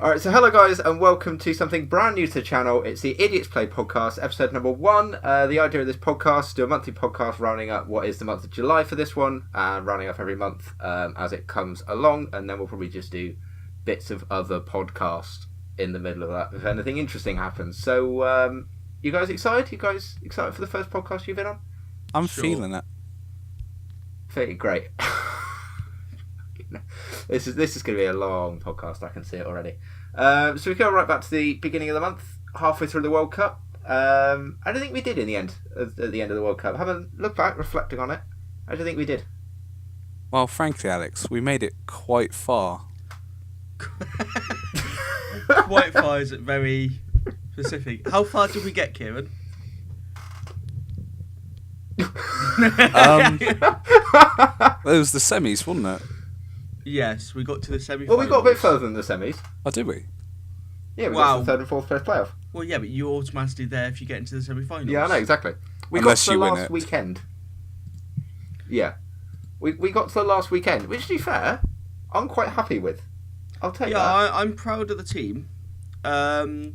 Alright, so hello guys and welcome to something brand new to the channel. It's the Idiots Play podcast, episode number 1. The idea of this podcast, do a monthly podcast rounding up what is the month of July for this one, and rounding up every month as it comes along, and then we'll probably just do bits of other podcasts in the middle of that if anything interesting happens. So, you guys excited? You guys excited for the first podcast you've been on? I'm feeling it. Feeling great. This is going to be a long podcast. I can see it already. So we go right back to the beginning of the month, halfway through the World Cup. I don't think we did in the end. At the end of the World Cup, having looked back, reflecting on it, I don't think we did. Well, frankly, Alex, we made it quite far. Quite far is very specific. How far did we get, Kieran? It was the semis, wasn't it? Yes, we got to the semi-finals. Well, we got a bit further than the semis. Oh, did we? Yeah, we got to the third and fourth place playoff. Well, yeah, but you're automatically there if you get into the semi-finals. Yeah, I know, exactly. We Unless got to the you win last it. weekend. Yeah. We got to the last weekend, which, to be fair, I'm quite happy with. I'll take that. Yeah, I'm proud of the team. I'm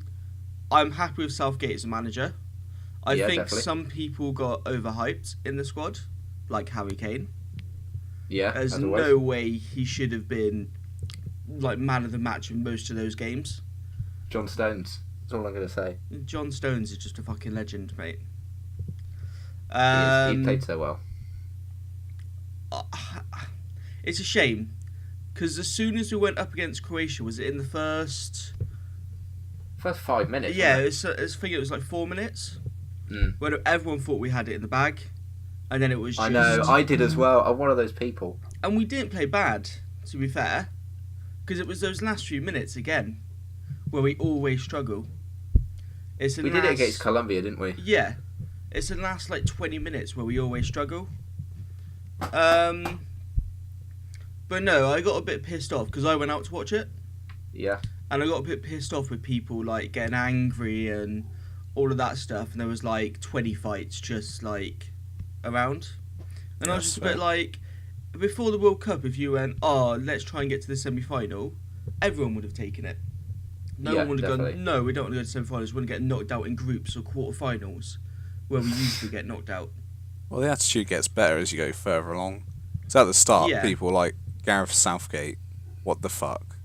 happy with Southgate as a manager. I think definitely. some people got overhyped in the squad, like Harry Kane. Yeah, There's no way he should have been like man of the match in most of those games. John Stones. That's all I'm going to say. John Stones is just a fucking legend, mate. He played so well. It's a shame because as soon as we went up against Croatia, was it in the first 5 minutes. Yeah, wasn't I think it was like 4 minutes. it? When everyone thought we had it in the bag, and then it was just... I know, I did as well. I'm one of those people. And we didn't play bad, to be fair, because it was those last few minutes again where we always struggle. We did it against Colombia, didn't we? Yeah, it's the last like 20 minutes where we always struggle. But no, I got a bit pissed off because I went out to watch it. Yeah. And I got a bit pissed off with people like getting angry and all of that stuff. And there was like 20 fights just like around. And I was just a bit like, before the World Cup, if you went, oh, let's try and get to the semi-final, everyone would have taken it. No one would have gone, no, we don't want to go to semi-finals. We want to get knocked out in groups or quarter-finals where we usually get knocked out. Well, the attitude gets better as you go further along. So at the start, Yeah. people were like, Gareth Southgate, what the fuck?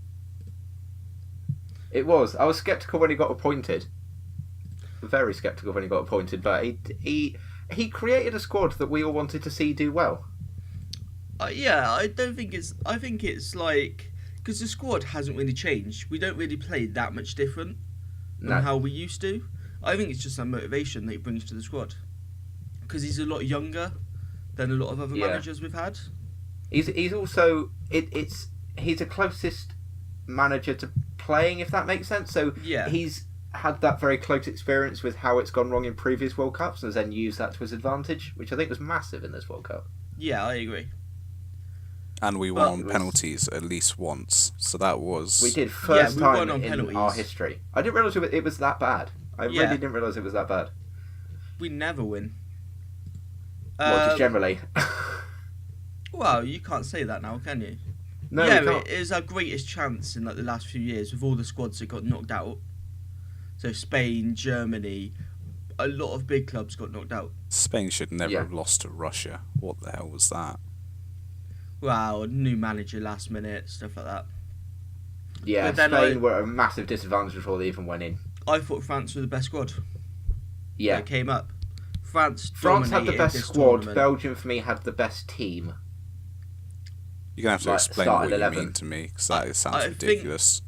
It was. I was sceptical when he got appointed. Very sceptical when he got appointed, but he created a squad that we all wanted to see do well. Yeah, I think it's like, because the squad hasn't really changed. We don't really play that much different than how we used to. I think it's just that motivation that he brings to the squad. Because he's a lot younger than a lot of other managers we've had. He's also he's the closest manager to playing, if that makes sense. So he's had that very close experience with how it's gone wrong in previous World Cups, and then used that to his advantage, which I think was massive in this World Cup. Yeah, I agree. And we won on penalties at least once, so that was... We did first time won on in penalties. our history. I didn't realise it was that bad. I really didn't realise it was that bad. We never win. Well, just generally. Well, you can't say that now, can you? No, yeah, we can't. it is our greatest chance in like the last few years with all the squads that got knocked out. So Spain, Germany, a lot of big clubs got knocked out. Spain should never have lost to Russia. What the hell was that? Wow, new manager last minute, stuff like that. Yeah, Spain were at a massive disadvantage before they even went in. I thought France were the best squad. Yeah. That came up. France had the best squad. Tournament. Belgium, for me, had the best team. You're going to have to explain what you mean to me, because that sounds ridiculous.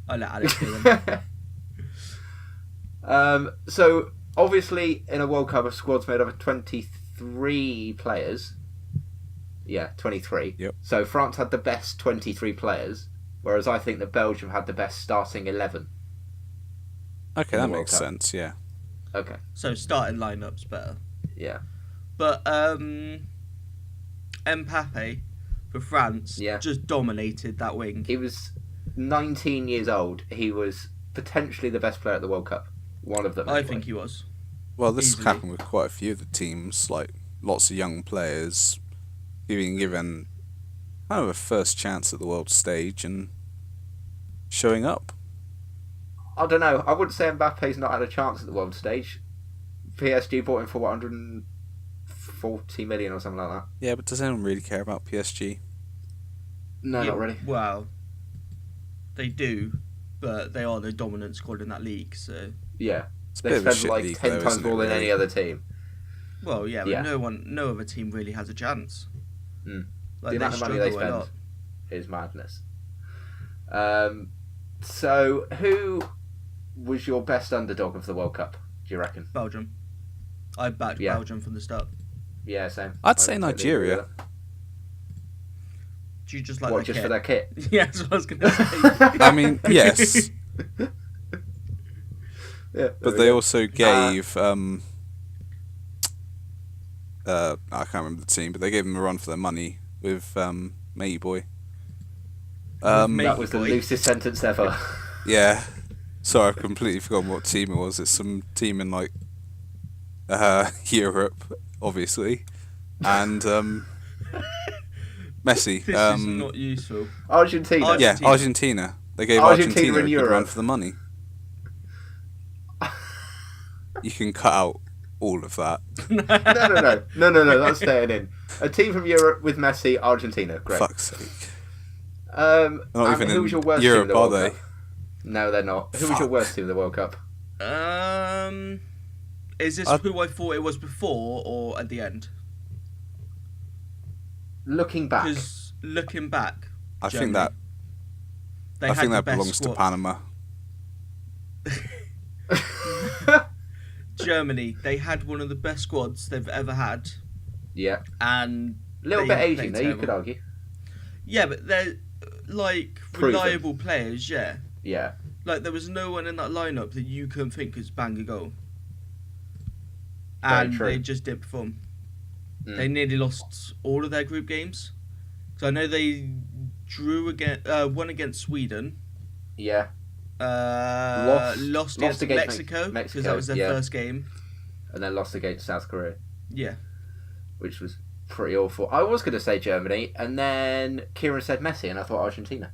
I'll let Alex do them. So, obviously, in a World Cup, a squad's made up of 23 players. Yeah, 23. Yep. So, France had the best 23 players, whereas I think that Belgium had the best starting 11. Okay, that makes sense, yeah. Okay. So, starting lineup's better. Yeah. But, Mbappe, for France, just dominated that wing. He was 19 years old. He was potentially the best player at the World Cup. One of them. I think he was. Well, this has happened with quite a few of the teams, like lots of young players being given kind of a first chance at the world stage, and showing up. I don't know. I wouldn't say Mbappe's not had a chance at the world stage. PSG bought him for 140 million or something like that. Yeah, but does anyone really care about PSG? No, not really. Well, they do, but they are the dominant squad in that league, so... Yeah. It's a They bit of a spend shit like league, 10 though, times isn't it, more than really? any other team. Well, yeah, but Yeah. no other team really has a chance. Mm. Like, The amount of money they struggle a spend lot. is madness. So, who was your best underdog of the World Cup, do you reckon? Belgium. I backed Belgium from the start. Yeah, same. I'd say totally agree Nigeria. with that. Do you just like What, their just kit? for their kit? Yeah, that's what I was going to say. I mean, yes, Yeah, but they also gave I can't remember the team, but they gave them a run for their money with Matey Boy. that was the loosest sentence ever. Yeah, sorry, I've completely forgotten what team it was. It's some team in like Europe, obviously, and Messi. This is not useful. Argentina. Yeah, Argentina. They gave Argentina Argentina in a good Europe. run for the money. You can cut out all of that. No, that's staying in. A team from Europe with Messi, Argentina. Great. Fuck's sake. Not even who was your worst Europe, team of the are World they? Cup? No, they're not. Who was your worst team of the World Cup? Is this who I thought it was before or at the end? Looking back. Because looking back, I Germany, think that the best belongs squad. to Panama. Germany, they had one of the best squads they've ever had, Yeah. and A little they bit aging played there, you terrible. could argue. Yeah, but they're like Proven. reliable players. Yeah, Yeah. like there was no one in that lineup that you couldn't think could bang a goal, Very and true. they just didn't perform. Mm. They nearly lost all of their group games. So I know they won against Sweden. Yeah. Lost against against Mexico because that was their yeah. first game. And then lost against South Korea, Yeah. which was pretty awful. I was going to say Germany, and then Kieran said Messi, and I thought Argentina.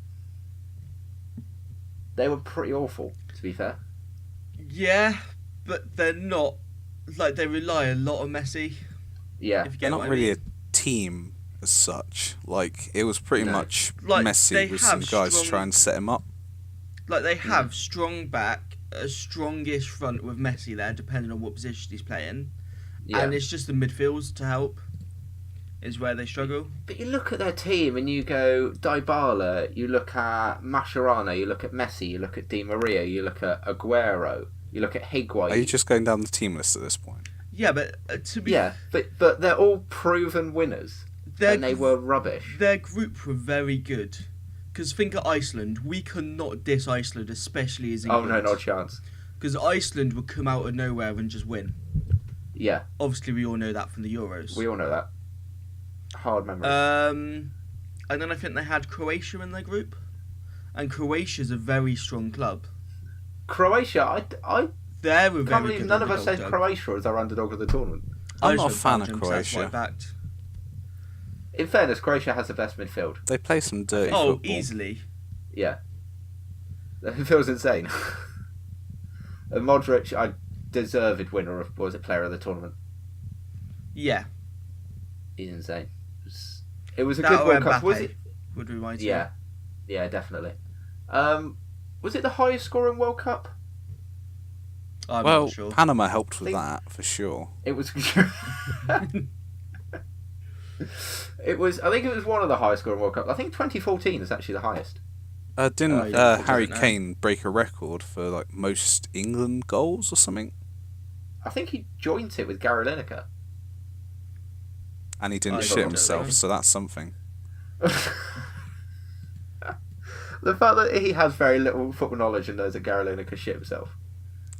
They were pretty awful, to be fair. Yeah, but they're not. Like, they rely a lot on Messi. Yeah. If you They're get not what really I mean. a team as such. Like, it was pretty much Like, they Messi with some have guys strong- trying to set him up. Like, they have strong back, a strongish front with Messi there, depending on what position he's playing. Yeah. And it's just the midfields to help is where they struggle. But you look at their team and you go Dybala, you look at Mascherano, you look at Messi, you look at Di Maria, you look at Aguero, you look at Higuain. Are you just going down the team list at this point? Yeah, but to be but they're all proven winners, and they were rubbish. Their group were very good. Because think of Iceland. We could not diss Iceland, especially as Oh England. no, no chance. Because Iceland would come out of nowhere and just win. Yeah, Obviously, we all know that from the Euros. we all know that. Hard memory. And then I think they had Croatia in their group. And Croatia's a very strong club. Croatia, I They're a can't very believe good none of us said underdog. Croatia as our underdog of the tournament. I'm I not a just fan went of Belgium, so that's Croatia. why I backed. In fairness, Croatia has the best midfield. They play some dirty Oh, football. easily. Yeah. It feels insane. And Modric, a deserved winner of, what was it, player of the tournament. Yeah. He's insane. It was a That good or World Cup. Was Mbappe it? would be my team. Yeah. Yeah, definitely. Was it the highest scoring World Cup? I'm Well, not sure. Panama helped with Think- that, for sure. It was. It was. I think it was one of the highest scoring World Cups. I think 2014 is actually the highest. Didn't yeah, Harry I don't know. Kane break a record for like most England goals or something? I think he joined it with Gary Lineker. And he didn't I shit don't himself, know. so that's something. The fact that he has very little football knowledge and knows that Gary Lineker shit himself.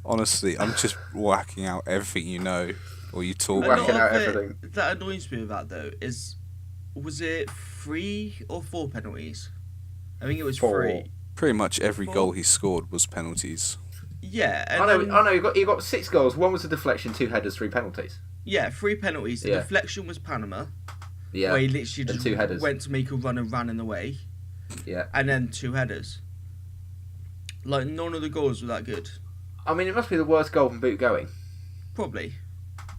Honestly, I'm just whacking out everything you know, or you talk A Whacking lot about. out of it everything. that annoys me with that though is, was it 3 or 4 penalties? I think it was 4. 3. Pretty much every Four. he scored was penalties. Yeah, and I know. then- I know. He got 6 goals. 1 was a deflection, 2 headers, 3 penalties. yeah, 3 penalties. The Yeah. deflection was Panama, Yeah. where he literally And just 2 headers. went to make a run and ran in the way, Yeah. and then 2 headers. Like, none of the goals were that good. I mean, it must be the worst golden boot going. Probably.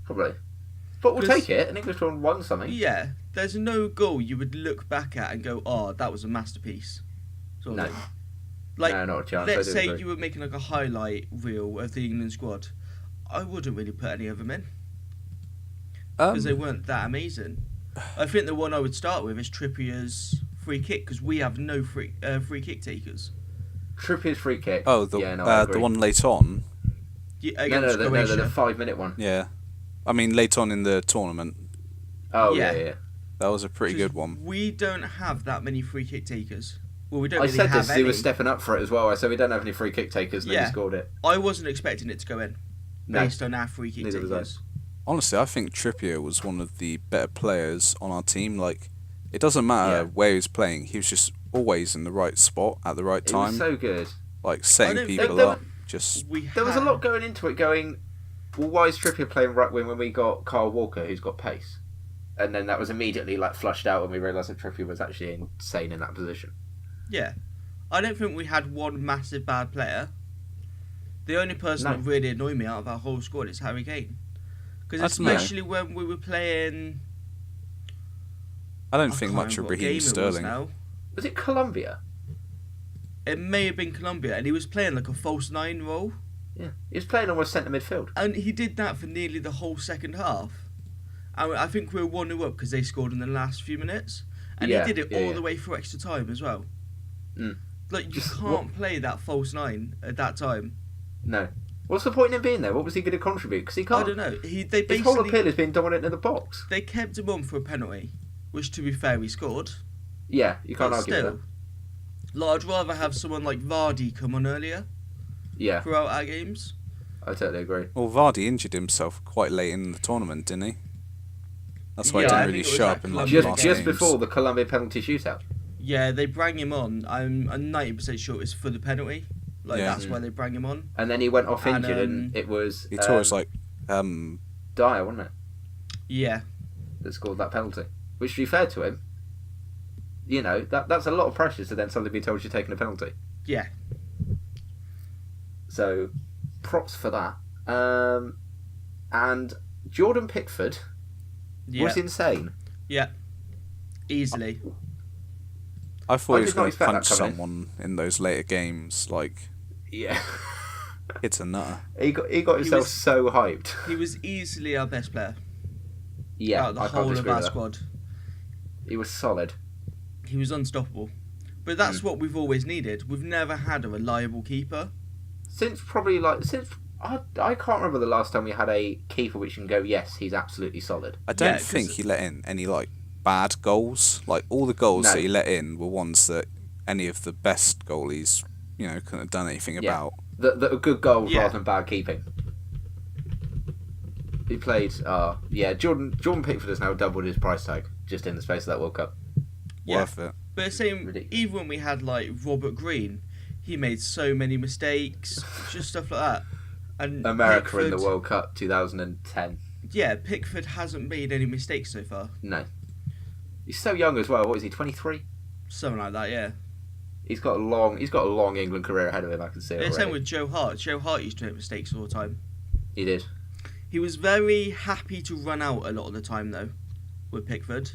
But we'll take it. An Englishman won something. Yeah, there's no goal you would look back at and go, "Oh, that was a masterpiece." Sort of thing. Like, no, not a chance. Let's say you were making like a highlight reel of the England squad. I wouldn't really put any of them in because they weren't that amazing. I think the one I would start with is Trippier's free kick because we have no free kick takers. Trippier's free kick. Oh, the one late on. Yeah, no, the 5-minute one. Yeah, I mean late on in the tournament. Oh yeah. That was a pretty good one. We don't have that many free kick takers. Well, we don't. I really said have this. He was stepping up for it as well. I said we don't have any free kick takers, and then he scored it. I wasn't expecting it to go in based on our free kick takers. Honestly, I think Trippier was one of the better players on our team. Like, it doesn't matter where he was playing; he was just always in the right spot at the right time. He was so good. Like setting people up. There was a lot going into it. Going, well, why is Trippier playing right wing when we got Kyle Walker, who's got pace? And then that was immediately like flushed out when we realised that Trippier was actually insane in that position. Yeah, I don't think we had one massive bad player. The only person that really annoyed me out of our whole squad is Harry Kane. Because especially when we were playing... I don't think much of Raheem Sterling. Was it Colombia? It may have been Colombia, and he was playing like a false 9 role. Yeah, he was playing almost centre midfield. And he did that for nearly the whole second half. And I think we were 1-0 up because they scored in the last few minutes. And he did it all the way through extra time as well. Mm. Like, you can't play that false 9 at that time. No. What's the point in him being there? What was he going to contribute? Because he can't. I don't know. His whole appeal is being dominant in the box. They kept him on for a penalty, which, to be fair, he scored. Yeah, you can't argue with that. Like, I'd rather have someone like Vardy come on earlier. Yeah. Throughout our games. I totally agree. Well, Vardy injured himself quite late in the tournament, didn't he? That's why he didn't really show up in like just before the Colombia penalty shootout. Yeah, they bring him on. I'm 90% sure it's for the penalty. Like, that's why they bring him on. And then he went off injured, and it was... He tore his, Dyer, wasn't it? Yeah. That scored that penalty. Which, to be fair to him, you know, that's a lot of pressure to then suddenly be told you're taking a penalty. Yeah. So, props for that. And Jordan Pickford was insane. Yeah. Easily. I thought he was going to punch someone in those later games. Like, yeah, it's a nutter. He got himself so hyped. He was easily our best player. Yeah, out of the whole of our squad. He was solid. He was unstoppable. But that's what we've always needed. We've never had a reliable keeper. Since I can't remember the last time we had a keeper which can go, yes, he's absolutely solid. I don't think he let in any bad goals. Like, all the goals that he let in were ones that any of the best goalies, couldn't have done anything about. That are good goals rather than bad keeping. He played. Jordan Pickford has now doubled his price tag just in the space of that World Cup. Yeah. Worth it. But even when we had Robert Green, he made so many mistakes, just stuff like that. And America Pickford, in the World Cup 2010. Yeah, Pickford hasn't made any mistakes so far. No. He's so young as well. What is he, 23? Something like that, yeah. He's got a long England career ahead of him, I can see it already. Same with Joe Hart. Joe Hart used to make mistakes all the time. He did. He was very happy to run out a lot of the time, though, with Pickford.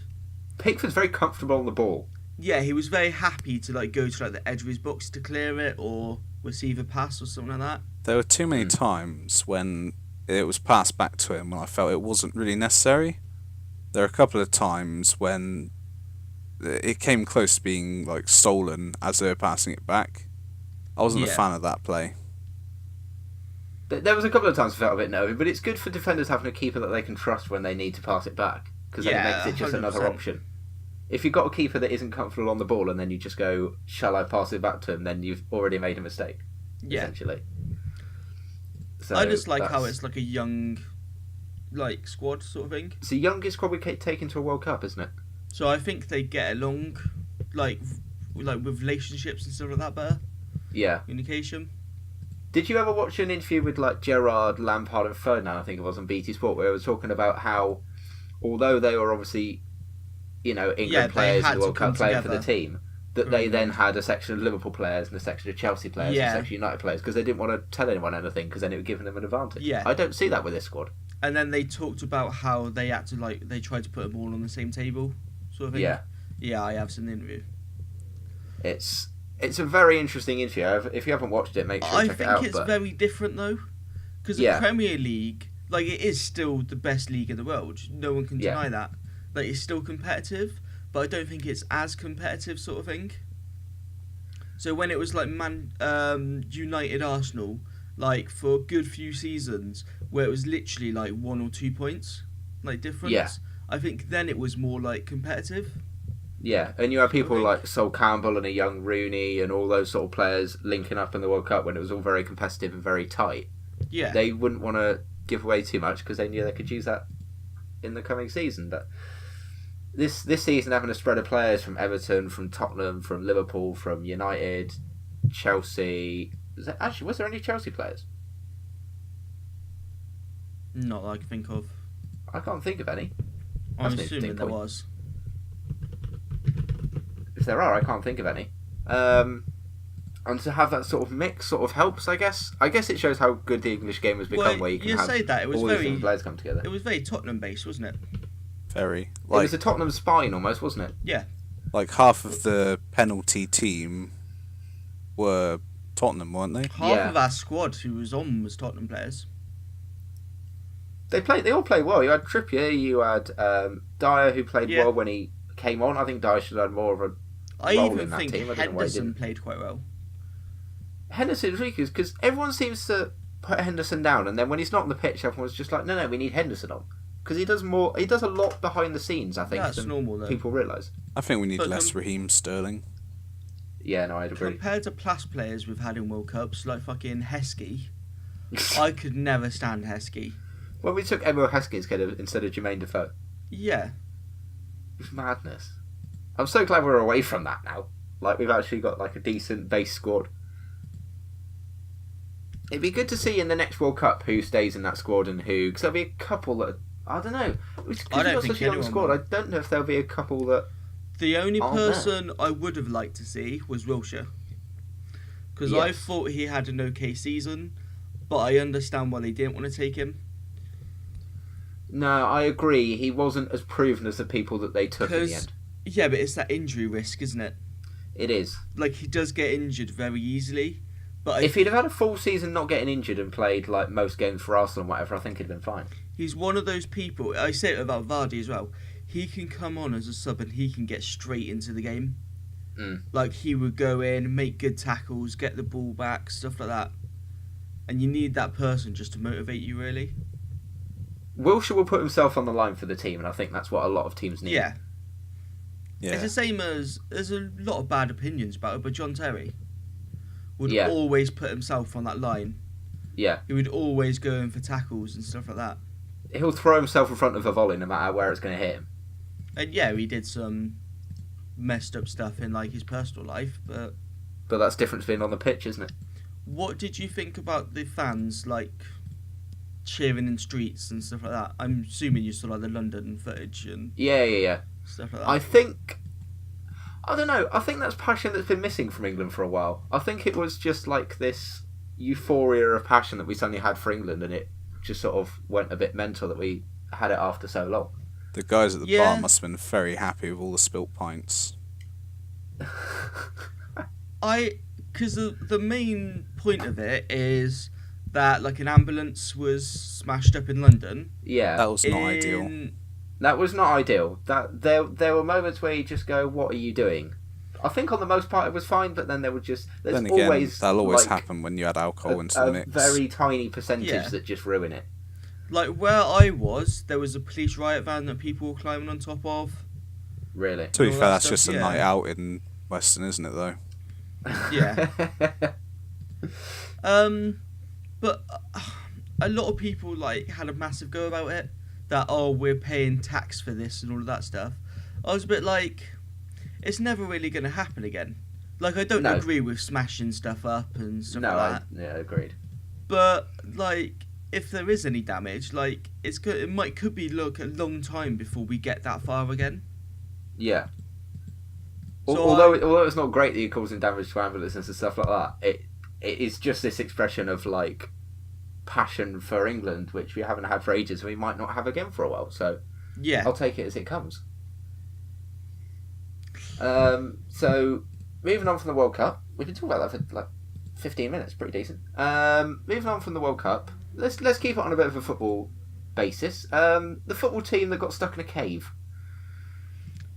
Pickford's very comfortable on the ball. Yeah, he was very happy to go to the edge of his box to clear it or receive a pass or something like that. There were too many times when it was passed back to him when I felt it wasn't really necessary. There are a couple of times when it came close to being stolen as they were passing it back. I wasn't a fan of that play. There was a couple of times I felt a bit nervy, but it's good for defenders having a keeper that they can trust when they need to pass it back, because then it makes it just 100%. Another option. If you've got a keeper that isn't comfortable on the ball and then you just go, shall I pass it back to him, then you've already made a mistake, essentially. So I just like how it's a young squad sort of thing. It's the youngest squad we taken to a World Cup, isn't it? So I think they get along with relationships and stuff like that better. Yeah. Communication. Did you ever watch an interview with Gerrard, Lampard and Ferdinand, I think it was, on BT Sport, where it was talking about how, although they were obviously, England players in the World Cup playing for the team, that they then had a section of Liverpool players and a section of Chelsea players and a section of United players because they didn't want to tell anyone anything because then it would give them an advantage. Yeah. I don't see that with this squad. And then they talked about how they had to, like, they tried to put them all on the same table, sort of thing. Yeah. Yeah, I have seen the interview. It's a very interesting interview. If you haven't watched it, make sure to check it out. I think it's very different, though. Because the Premier League, like, it is still the best league in the world. No one can deny that. Like, it's still competitive, but I don't think it's as competitive, sort of thing. So when it was, like, United Arsenal, like, for a good few seasons, where it was literally, like, 1 or 2 points, like, difference, I think then it was more, like, competitive. Yeah, and you had people like Sol Campbell and a young Rooney and all those sort of players linking up in the World Cup when it was all very competitive and very tight. Yeah. They wouldn't want to give away too much because they knew they could use that in the coming season. But this season, having a spread of players from Everton, from Tottenham, from Liverpool, from United, Chelsea... was there any Chelsea players? Not that I can think of. I can't think of any. I'm assuming there was. If there are, I can't think of any. And to have that sort of mix sort of helps, I guess. I guess it shows how good the English game has become, where you can have all these different players come together. It was very Tottenham-based, wasn't it? Very. It was a Tottenham spine almost, wasn't it? Yeah. Like half of the penalty team were Tottenham, weren't they? Half of our squad who was on was Tottenham players. They all played well. You had Trippier, you had Dyer, who played well when he came on. I think Dyer should have had more of a role in that team. I think Henderson played quite well. Henderson's weak because everyone seems to put Henderson down, and then when he's not on the pitch, everyone's just like, no, we need Henderson on. Because he does more. He does a lot behind the scenes, I think, than normal, though. People realise. I think we need less Raheem Sterling. Yeah, no, I'd agree. Compared to past players we've had in World Cups, like fucking Heskey, I could never stand Heskey. Well, we took Emil Heskey instead of Jermaine Defoe. Yeah. It's madness. I'm so glad we're away from that now. Like, we've actually got, like, a decent base squad. It'd be good to see in the next World Cup who stays in that squad and who... Because there'll be a couple that... I don't know. Because we've got such a young squad, I don't know if there'll be a couple that... The only person I would have liked to see was Wilshere. Because I thought he had an okay season, but I understand why they didn't want to take him. No, I agree. He wasn't as proven as the people that they took in the end. Yeah, but it's that injury risk, isn't it? It is. Like, he does get injured very easily. But if he'd have had a full season not getting injured and played like most games for Arsenal and whatever, I think he'd have been fine. He's one of those people, I say it about Vardy as well, he can come on as a sub and he can get straight into the game. Like, he would go in, make good tackles, get the ball back, stuff like that. And you need that person just to motivate you, really. Wilshere will put himself on the line for the team, and I think that's what a lot of teams need. Yeah. It's the same as... There's a lot of bad opinions about it, but John Terry would always put himself on that line. Yeah. He would always go in for tackles and stuff like that. He'll throw himself in front of a volley no matter where it's going to hit him. And yeah, he did some messed up stuff in like his personal life, but that's different to being on the pitch, isn't it? What did you think about the fans, like, cheering in streets and stuff like that? I'm assuming you saw like the London footage and stuff like that. I don't know. I think that's passion that's been missing from England for a while. I think it was just like this euphoria of passion that we suddenly had for England, and it just sort of went a bit mental that we had it after so long. The guys at the bar must have been very happy with all the spilt pints. Because the main point of it is that like an ambulance was smashed up in London. Yeah, that was not ideal. That was not ideal. That there were moments where you just go, "What are you doing?" I think on the most part it was fine, but then there would just that'll always happen when you add alcohol into the mix. A very tiny percentage that just ruin it. Like where I was, there was a police riot van that people were climbing on top of. Really? To be fair, that's just a night out in Western, isn't it? Though. Yeah. But a lot of people like had a massive go about it. That we're paying tax for this and all of that stuff. I was a bit like, it's never really going to happen again. Like, I don't agree with smashing stuff up and stuff like that. Agreed. But like, if there is any damage, like it could be a long time before we get that far again. Yeah. although it's not great that you're causing damage to ambulances and stuff like that, it is just this expression of like passion for England, which we haven't had for ages, and we might not have again for a while. So yeah, I'll take it as it comes. So moving on from the World Cup, we've been talking about that for like 15 minutes, pretty decent. Moving on from the World Cup, let's keep it on a bit of a football basis. The football team that got stuck in a cave.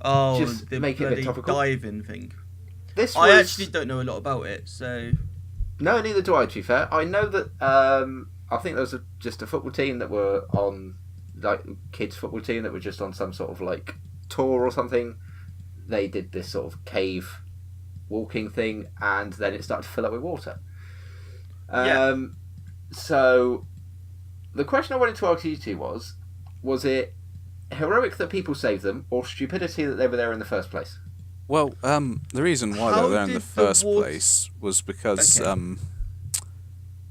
Oh, just the make it a bit bloody topical. diving thing. I actually don't know a lot about it, so... No, neither do I, to be fair. I know that, I think there was just a football team that were on, like, kids' football team that were just on some sort of, like, tour or something. They did this sort of cave walking thing, and then it started to fill up with water. So, the question I wanted to ask you two was it heroic that people saved them, or stupidity that they were there in the first place? Well, the reason why they were there in the first place was because,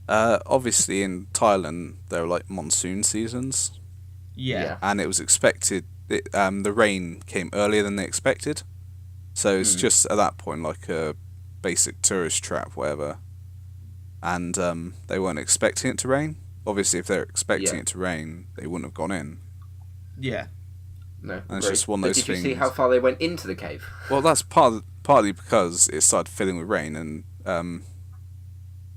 obviously in Thailand there were like monsoon seasons. Yeah. And it was expected, the rain came earlier than they expected. So it's just at that point like a basic tourist trap, whatever. And they weren't expecting it to rain. Obviously, if they're expecting it to rain, they wouldn't have gone in. Yeah. No, and it's just one of those did things. You see how far they went into the cave? Well, that's partly because it started filling with rain, and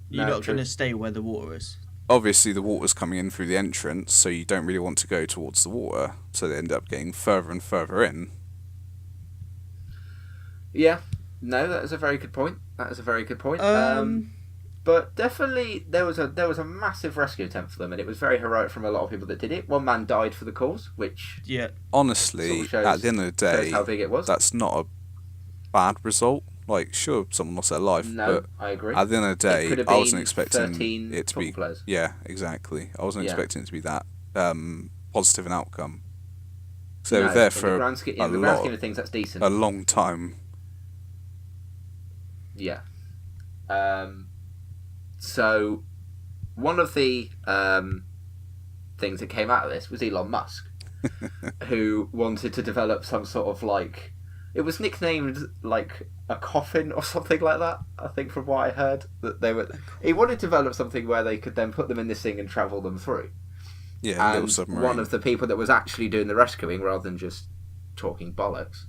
you're not going to stay where the water is. Obviously, the water's coming in through the entrance, so you don't really want to go towards the water. So they end up getting further and further in. Yeah, no, that is a very good point. But definitely there was a massive rescue attempt for them, and it was very heroic from a lot of people that did it. One man died for the cause, which honestly, sort of at the end of the day, how big it was. That's not a bad result. Like, sure, someone lost their life, but I agree. At the end of the day, I wasn't expecting it to be. Players. Yeah, exactly. I wasn't expecting it to be that positive an outcome. So they were there for in the grand scheme of things, that's decent. A long time. Yeah. So, one of the things that came out of this was Elon Musk, who wanted to develop some sort of like, it was nicknamed like a coffin or something like that. I think from what I heard that he wanted to develop something where they could then put them in this thing and travel them through. Yeah, and little submarine. One of the people that was actually doing the rescuing rather than just talking bollocks,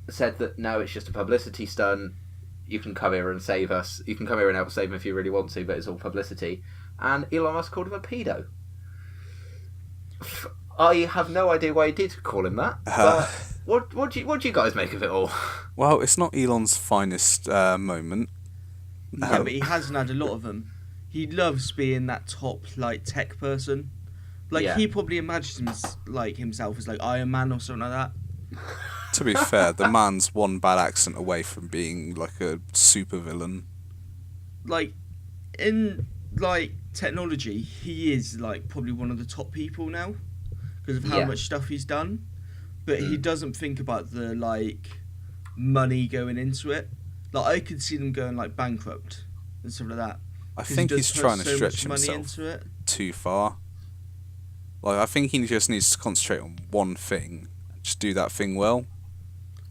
said that no, it's just a publicity stunt. You can come here and save us. You can come here and help save him if you really want to, but it's all publicity. And Elon Musk called him a pedo. I have no idea why he did call him that. But what do you guys make of it all? Well, it's not Elon's finest moment. Yeah, but he hasn't had a lot of them. He loves being that top like tech person. Like he probably imagines like himself as like Iron Man or something like that. To be fair, the man's one bad accident away from being like a super villain. Like in like technology, he is like probably one of the top people now because of how much stuff he's done. But he doesn't think about the like money going into it. Like I could see them going like bankrupt and stuff like that. I think he's trying to stretch himself too far. Like I think he just needs to concentrate on one thing, just do that thing well.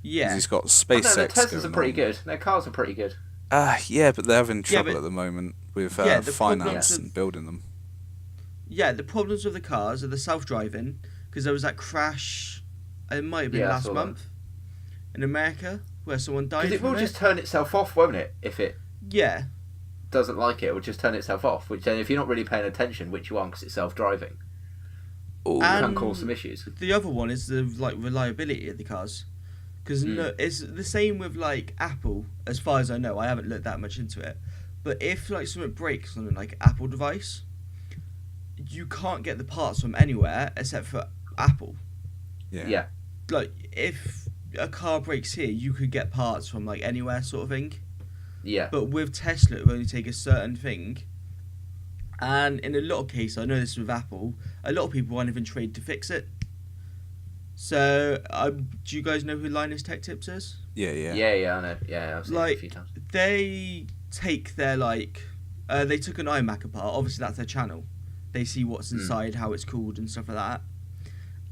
Yeah, he's got SpaceX. The Teslas are pretty good. Their cars are pretty good. Yeah, but they're having trouble at the moment with finance and building them. Yeah, the problems with the cars are the self-driving, because there was that crash, it might have been last month, in America, where someone died. Because it will just turn itself off, won't it? If it doesn't like it will just turn itself off, which then if you're not really paying attention, which you aren't because it's self-driving, can cause some issues. The other one is the like reliability of the cars. Because it's the same with like Apple, as far as I know. I haven't looked that much into it, but if like something breaks on like Apple device, you can't get the parts from anywhere except for Apple. Yeah. Like if a car breaks here, you could get parts from like anywhere, sort of thing. Yeah. But with Tesla, it will only take a certain thing. And in a lot of cases, I know this with Apple, a lot of people won't even trade to fix it. So, do you guys know who Linus Tech Tips is? Yeah, I know. Yeah, I've seen it a few times. They take their, they took an iMac apart. Obviously, that's their channel. They see what's inside, how it's cooled, and stuff like that.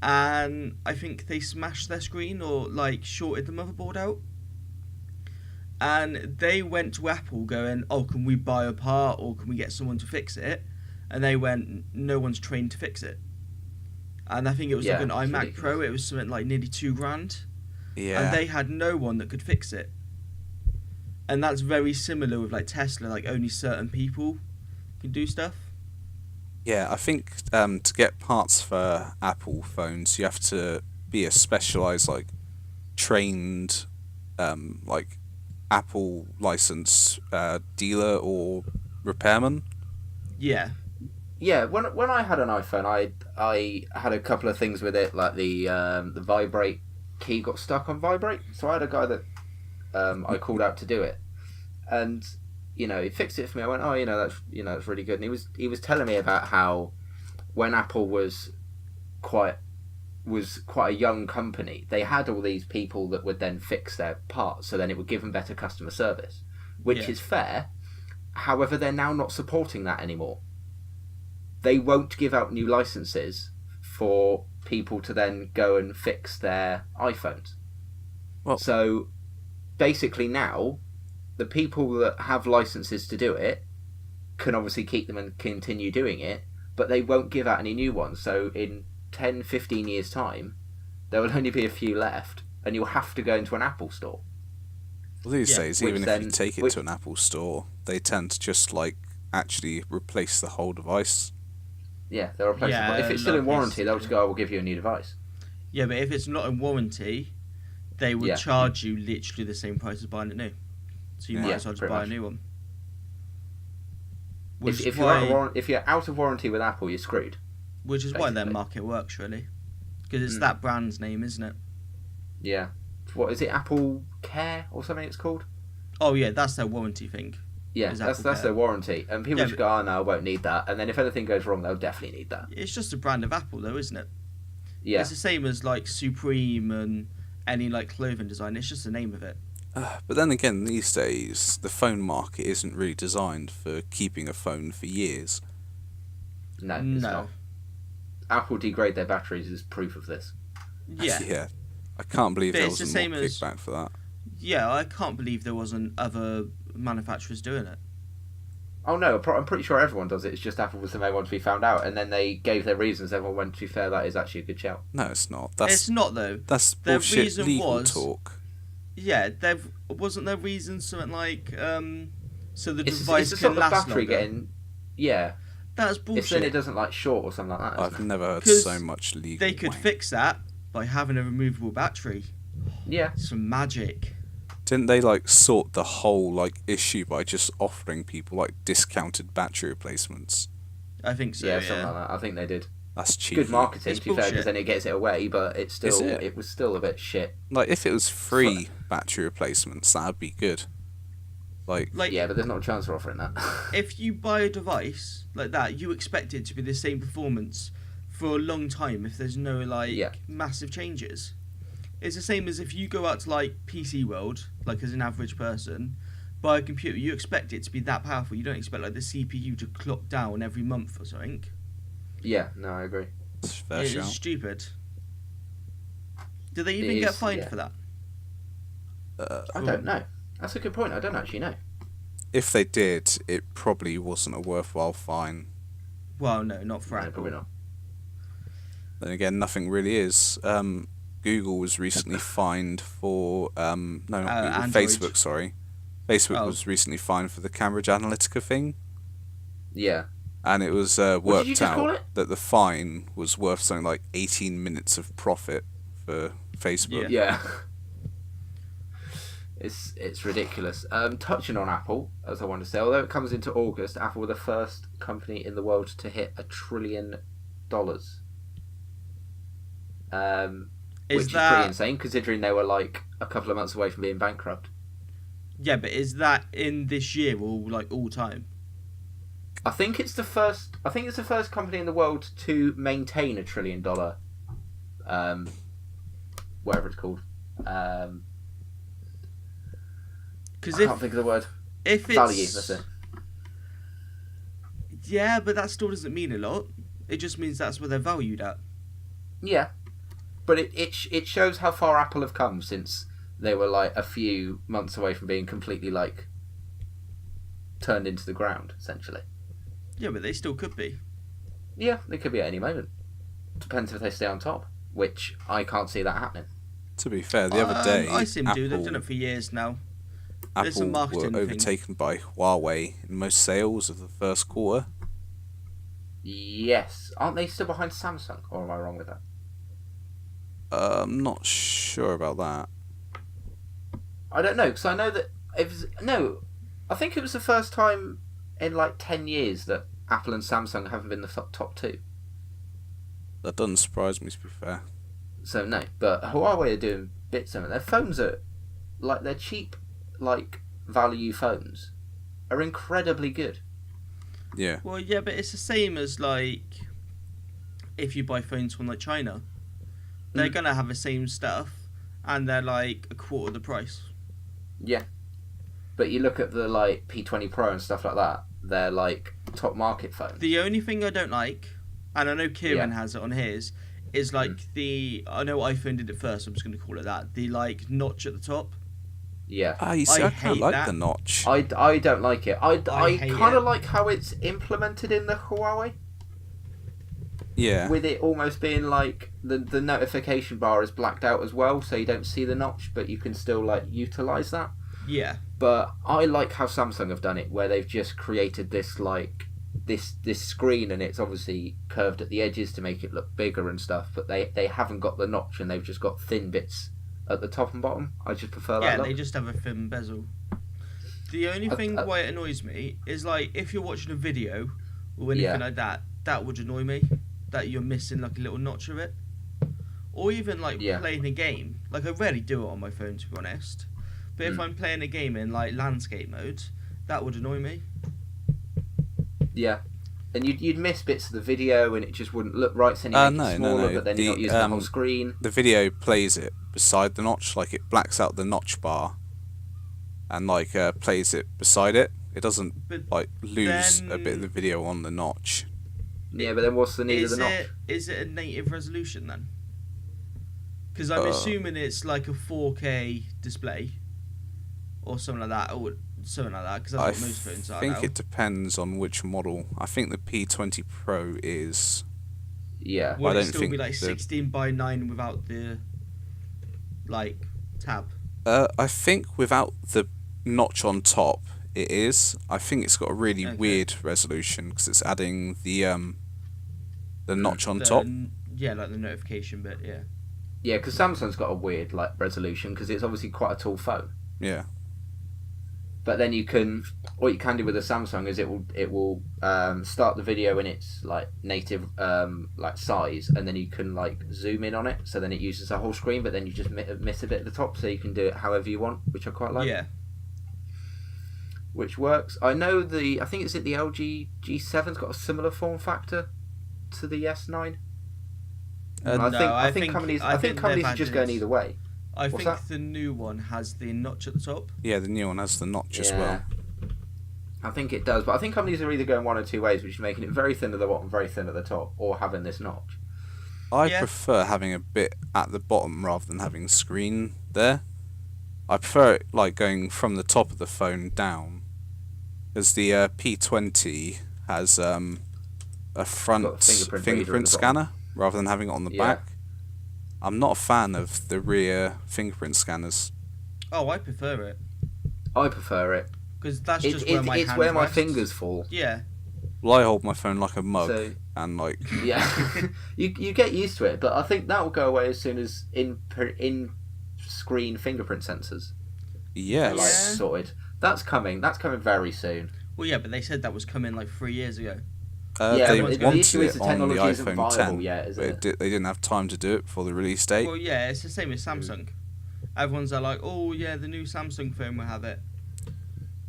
and I think they smashed their screen or like shorted the motherboard out. And they went to Apple going, "Oh, can we buy a part or can we get someone to fix it?" And they went, "No one's trained to fix it." And I think it was like an iMac Pro. It was something like nearly $2,000. Yeah. And they had no one that could fix it. And that's very similar with like Tesla. Like only certain people can do stuff. Yeah, I think to get parts for Apple phones, you have to be a specialized, like, trained, like, Apple license dealer or repairman. Yeah. Yeah, when I had an iPhone, I had a couple of things with it, like the vibrate key got stuck on vibrate, so I had a guy that I called out to do it, and he fixed it for me. I went, "Oh, that's really good." And he was telling me about how when Apple was quite a young company, they had all these people that would then fix their parts, so then it would give them better customer service, which is fair. However, they're now not supporting that anymore. They won't give out new licenses for people to then go and fix their iPhones. Well, so basically now, the people that have licenses to do it can obviously keep them and continue doing it, but they won't give out any new ones. So in 10, 15 years' time, there will only be a few left, and you'll have to go into an Apple store. Well, these days, even if you take it to an Apple store, they tend to just, like, actually replace the whole device. Yeah, they'll replace it. But if it's still in warranty, they'll just go, "I will give you a new device." Yeah, but if it's not in warranty, they would charge you literally the same price as buying it new. So you might as well just buy a new one. If you're out of warranty with Apple, you're screwed. Which is why their market works, really. Because it's that brand's name, isn't it? Yeah. What is it, Apple Care or something it's called? Oh, yeah, that's their warranty thing. Yeah, that's their warranty. And people just go, "Oh, no, I won't need that." And then if anything goes wrong, they'll definitely need that. It's just a brand of Apple, though, isn't it? Yeah. It's the same as, like, Supreme and any, like, clothing design. It's just the name of it. But then again, these days, the phone market isn't really designed for keeping a phone for years. No, it's not. Apple degrade their batteries is proof of this. Yeah. Yeah. I can't believe there wasn't more kickback for that. Yeah, I can't believe there wasn't other manufacturers doing it. Oh no, I'm pretty sure everyone does it. It's just Apple was the main one to be found out, and then they gave their reasons. Everyone went, "To be fair, that is actually a good shout." No, it's not. It's not, though. That's bullshit legal talk. Yeah, wasn't there reason something like so the It's device can last longer. Yeah. That's bullshit. If then it doesn't like short or something like that. I've never heard so much legal. They could fix that by having a removable battery. Yeah. Some magic. Didn't they like sort the whole like issue by just offering people like discounted battery replacements? I think so. Yeah, something like that. I think they did. That's cheap. Good marketing, to be fair, because then it gets it away. But it was still a bit shit. Like if it was free battery replacements, that'd be good. Like yeah, but there's not a chance for offering that. If you buy a device like that, you expect it to be the same performance for a long time. If there's no massive changes. It's the same as if you go out to like PC World, like as an average person, buy a computer, you expect it to be that powerful. You don't expect like the CPU to clock down every month or something. Yeah, no, I agree. It's stupid. Do they even get fined for that? I don't know. That's a good point. I don't actually know. If they did, it probably wasn't a worthwhile fine. Well, no, not for Apple. Probably not. Then again, nothing really is. Google was recently fined for Facebook. Sorry, Facebook was recently fined for the Cambridge Analytica thing. Yeah, and it was worked out that the fine was worth something like 18 minutes of profit for Facebook. Yeah. It's ridiculous. Touching on Apple, as I wanted to say, although it comes into August, Apple were the first company in the world to hit $1 trillion. Which is pretty insane, considering they were like a couple of months away from being bankrupt. Yeah, but is that in this year or like all time? I think it's the first company in the world to maintain $1 trillion. Whatever it's called. I can't think of the word. If it's value, that's it. Yeah, but that still doesn't mean a lot. It just means that's what they're valued at. Yeah, But it shows how far Apple have come since they were like a few months away from being completely like turned into the ground, essentially. Yeah, but they still could be. Yeah, they could be at any moment. Depends if they stay on top, which I can't see that happening. To be fair, the other day, I see them do. They've done it for years now. There's some Apple marketing were overtaken by Huawei in most sales of the first quarter. Yes. Aren't they still behind Samsung, or am I wrong with that? I'm not sure about that. I don't know, because I know that I think it was the first time in like 10 years that Apple and Samsung haven't been the top two. That doesn't surprise me, to be fair. So no, but Huawei are doing bits of it. Their phones are like they're cheap, like value phones are incredibly good. Yeah. Well, yeah, but it's the same as like if you buy phones from like China, they're gonna have the same stuff, and they're like a quarter of the price. Yeah, but you look at the like P20 Pro and stuff like that, they're like top market phones. The only thing I don't like, and I know Kieran has it on his, is like I know iPhone did it first. I'm just gonna call it that. The like notch at the top. Yeah. You see, I kind of hate like that. the notch. I don't like it. I hate kind it. of like how it's implemented in the Huawei. Yeah. With it almost being like the notification bar is blacked out as well, so you don't see the notch, but you can still like utilize that. Yeah. But I like how Samsung have done it, where they've just created this like this screen, and it's obviously curved at the edges to make it look bigger and stuff. But they haven't got the notch, and they've just got thin bits at the top and bottom. I just prefer that. Yeah, look. they just have a thin bezel. The only thing why it annoys me is like if you're watching a video or anything like that, that would annoy me. That you're missing like a little notch of it. Or even like playing a game. Like I rarely do it on my phone, to be honest. But if I'm playing a game in like landscape mode, that would annoy me. Yeah. And you'd miss bits of the video, and it just wouldn't look right. So you make it smaller, but then you're not using the whole screen. The video plays it beside the notch, like it blacks out the notch bar, and like plays it beside it. It doesn't like lose a bit of the video on the notch. Yeah, but then what's the need of the notch? Is it a native resolution then? Because I'm assuming it's like a 4K display, or something like that, or something like that. Because that's what most phones are now. I think it depends on which model. I think the P20 Pro is. Yeah. Would it still be like 16:9 without the like tab? I think without the notch on top, it is. I think it's got a really weird resolution because it's adding the notch on top. Yeah, like the notification bit. Yeah. Yeah, because Samsung's got a weird like resolution because it's obviously quite a tall phone. Yeah. But then what you can do with a Samsung is it will start the video in its like native like size, and then you can like zoom in on it, so then it uses the whole screen, but then you just miss a bit at the top, so you can do it however you want, which I quite like. Yeah. Which works. I know I think it's the LG G7's got a similar form factor to the S9. I think companies are just going either way. I think the new one has the notch at the top. Yeah, the new one has the notch as well. I think it does, but I think companies are either going one or two ways, which is making it very thin at the bottom, very thin at the top, or having this notch. I prefer having a bit at the bottom rather than having screen there. I prefer it like going from the top of the phone down, because the P20 has a front fingerprint scanner rather than having it on the back. I'm not a fan of the rear fingerprint scanners. Oh, I prefer it. I prefer it. Because that's just where my hands It's where my rest. fingers fall. Yeah. Well, I hold my phone like a mug, and like... Yeah, you get used to it, but I think that will go away as soon as in-screen fingerprint sensors are sorted. That's coming very soon. Well, yeah, but they said that was coming like 3 years ago. They wanted the issue is it the on the technology isn't iPhone viable 10, yet, is but it? they didn't have time to do it before the release date. Well, yeah, it's the same as Samsung. Everyone's like, oh, yeah, the new Samsung phone will have it.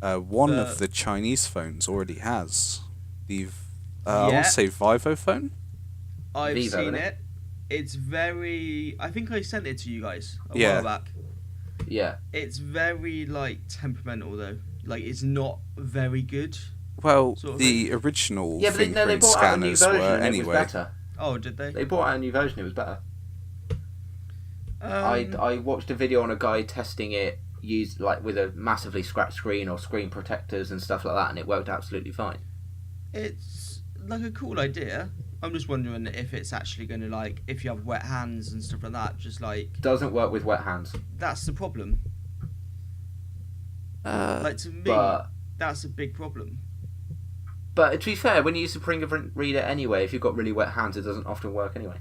One of the Chinese phones already has. I want to say Vivo phone? I've Vivo, seen it. It's very... I think I sent it to you guys a while back. Yeah. It's very, like, temperamental, though. Like, it's not very good. Well, the original they fingerprint bought out a new scanners version were and it was anyway. better. Oh, did they? They bought out a new version, it was better. I watched a video on a guy testing it used like with a massively scratched screen or screen protectors and stuff like that, and it worked absolutely fine. It's like a cool idea. I'm just wondering if it's actually going to, like, if you have wet hands and stuff like that, just like... Doesn't work with wet hands. That's the problem. Like, to me, that's a big problem. But to be fair, when you use the fingerprint reader anyway, if you've got really wet hands, it doesn't often work anyway.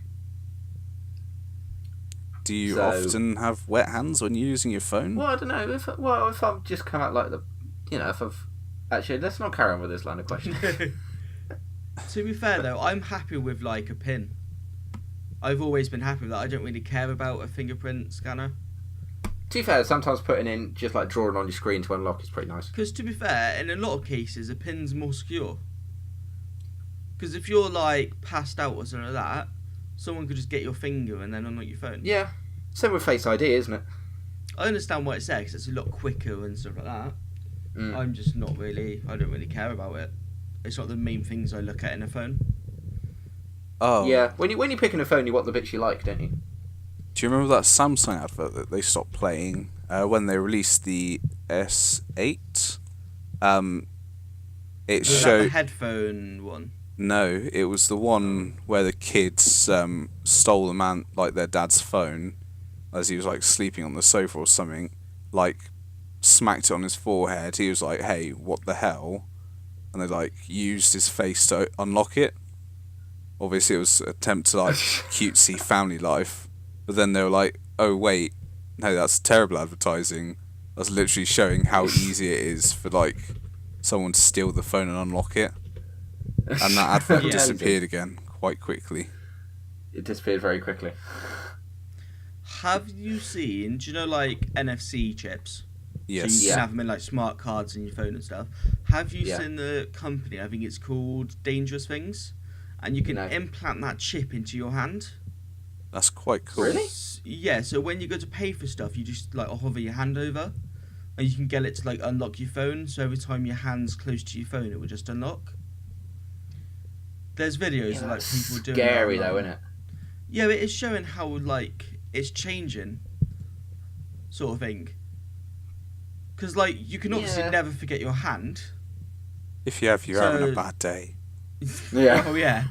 Do you often have wet hands when you're using your phone? Well, I don't know. If I've just come out like the... if I've... Actually, let's not carry on with this line of questioning. To be fair, though, I'm happy with, like, a pin. I've always been happy with that. I don't really care about a fingerprint scanner. To be fair, sometimes putting in, just like drawing on your screen to unlock is pretty nice. Because, to be fair, in a lot of cases, a pin's more secure. Because if you're, like, passed out or something like that, someone could just get your finger and then unlock your phone. Yeah. Same with Face ID, isn't it? I understand what it's there, because it's a lot quicker and stuff like that. Mm. I'm just not really... I don't really care about it. It's not the main things I look at in a phone. Oh. Yeah, when you're picking a phone, you want the bits you like, don't you? Do you remember that Samsung advert that they stopped playing when they released the S8? It Was showed... that the headphone one? No, it was the one where the kids stole the man, like their dad's phone, as he was like sleeping on the sofa or something, like smacked it on his forehead. He was like, "Hey, what the hell?" And they like used his face to unlock it. Obviously, it was an attempt to like cutesy family life, but then they were like, "Oh wait, no, that's terrible advertising. That's literally showing how easy it is for like someone to steal the phone and unlock it." And that advert disappeared again quite quickly. It disappeared very quickly. Have you seen, do you know, like, NFC chips? Yes. So you can have them in, like, smart cards in your phone and stuff. Have you seen the company, I think it's called Dangerous Things? And you can implant that chip into your hand. That's quite cool. Really? Yeah, so when you go to pay for stuff, you just, like, hover your hand over. And you can get it to, like, unlock your phone. So every time your hand's close to your phone, it will just unlock. There's videos of, like, people doing that. Scary, though, isn't it? Yeah, it is showing how, like, it's changing, sort of thing. Because, like, you can obviously never forget your hand. If you're having a bad day. Yeah. Oh, yeah.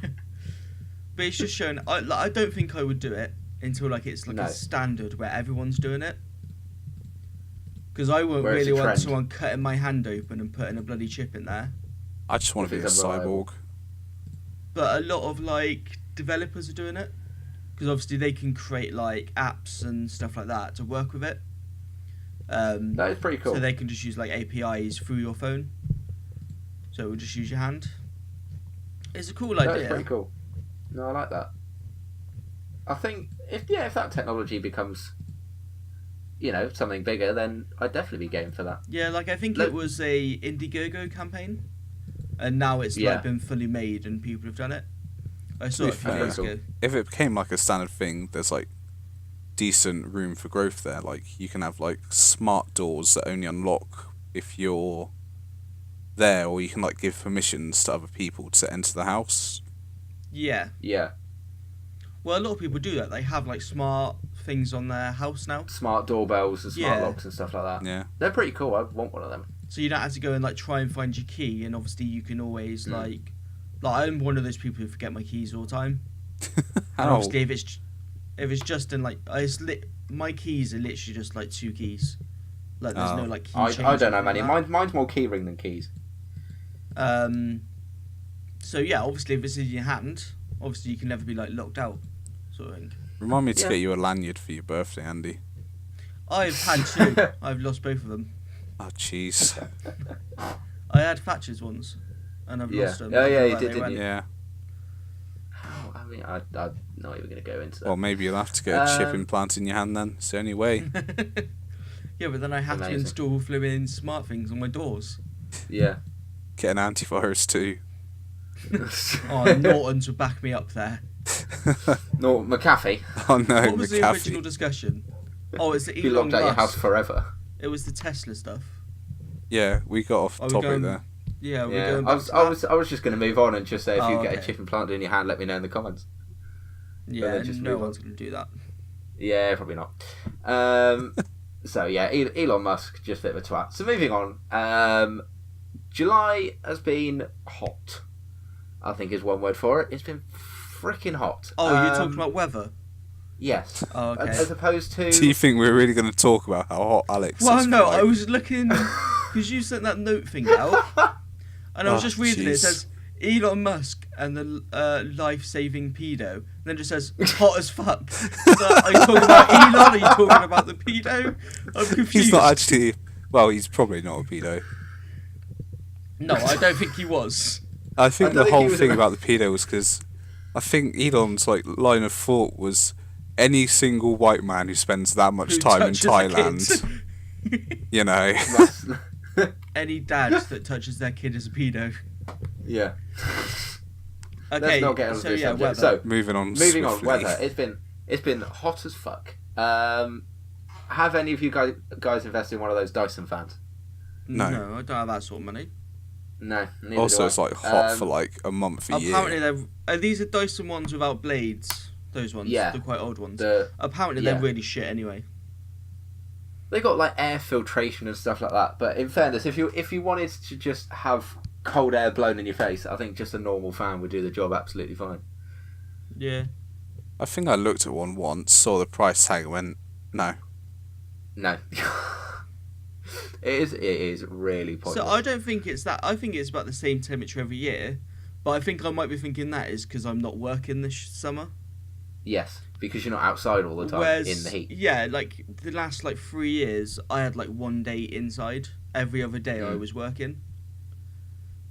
But it's just showing... I don't think I would do it until, like, it's, like, a standard where everyone's doing it. Because I won't really want someone cutting my hand open and putting a bloody chip in there. I just want to be a cyborg. But a lot of, like, developers are doing it. Because obviously they can create, like, apps and stuff like that to work with it. That is pretty cool. So they can just use, like, APIs through your phone. So it will just use your hand. It's a cool idea. That's pretty cool. No, I like that. I think, if that technology becomes, something bigger, then I'd definitely be game for that. Yeah, like, I think it was a Indiegogo campaign. And now it's like been fully made and people have done it. I saw it a few days ago. If it became like a standard thing, there's like decent room for growth there. Like you can have like smart doors that only unlock if you're there, or you can like give permissions to other people to enter the house. Yeah. Yeah. Well, a lot of people do that. They have like smart things on their house now. Smart doorbells and smart locks and stuff like that. Yeah. They're pretty cool. I want one of them. So you don't have to go and like try and find your key, and obviously you can always like I'm one of those people who forget my keys all the time. And obviously if it's just in like my keys are literally just like 2 keys. Like there's no like key change. I don't know, man. Mine's more key ring than keys. So yeah, obviously if it's in your hand, obviously you can never be like locked out, sort of thing. Remind me to get you a lanyard for your birthday, Andy. I've had 2. I've lost both of them. Oh jeez. I had Thatcher's once, and I've lost them. Oh yeah, you did, didn't you? Yeah. I mean, I'm not even going to go into that. Well, maybe you'll have to get a chip implant in your hand then. It's the only way. Yeah, but then I have to install flipping smart things on my doors. Yeah. Get an antivirus too. Oh, Norton's would back me up there. No, McAfee. Oh no, What was the original discussion? Oh, it's the Elon You locked out your Musk. house forever. It was the Tesla stuff. Yeah, we got off topic there. Yeah, we're Yeah, going I back to was just going to move on and just say if you get okay. a chip implanted in your hand, let me know in the comments. that. Yeah, just no move one's on. going to do that. Yeah, probably not. So yeah, Elon Musk, just a bit of a twat. So moving on. July has been hot, I think is one word for it. It's been freaking hot. Oh, you're talking about weather? Yes. Oh, okay. As opposed to... Do you think we're really going to talk about how hot Alex Well, is? no, I was looking... Because you sent that note thing out, and I was just reading it. It says, Elon Musk and the life-saving pedo. And then it just says, hot as fuck. So, are you talking about Elon? Are you talking about the pedo? I'm confused. He's not actually... Well, he's probably not a pedo. No, I don't think he was. I think I don't the think whole he thing was about the pedo was because I think Elon's line of thought was any single white man who spends that much Who time in touches a Thailand, you know. Any dad that touches their kid is a pedo. Yeah. Okay, Let's not get onto so this yeah, subject. weather. So Moving on. moving on, swiftly. weather. It's been hot as fuck. Have any of you guys invested in one of those Dyson fans? No. No, I don't have that sort of money. No. Neither Also, do I. it's like hot for like a month a Apparently, year. these are Dyson ones without blades. Those ones, Yeah. the quite old ones. Apparently, yeah. they're really shit anyway. They got like air filtration and stuff like that. But in fairness, if you wanted to just have cold air blown in your face, I think just a normal fan would do the job absolutely fine. Yeah. I think I looked at one once, saw the price tag, and went, no. No. It is really pointless. So I don't think it's that. I think it's about the same temperature every year. But I think I might be thinking that is because I'm not working this summer. Yes, because you're not outside all the time in the heat. Yeah, like the last 3 years, I had 1 day inside. Every other day I was working.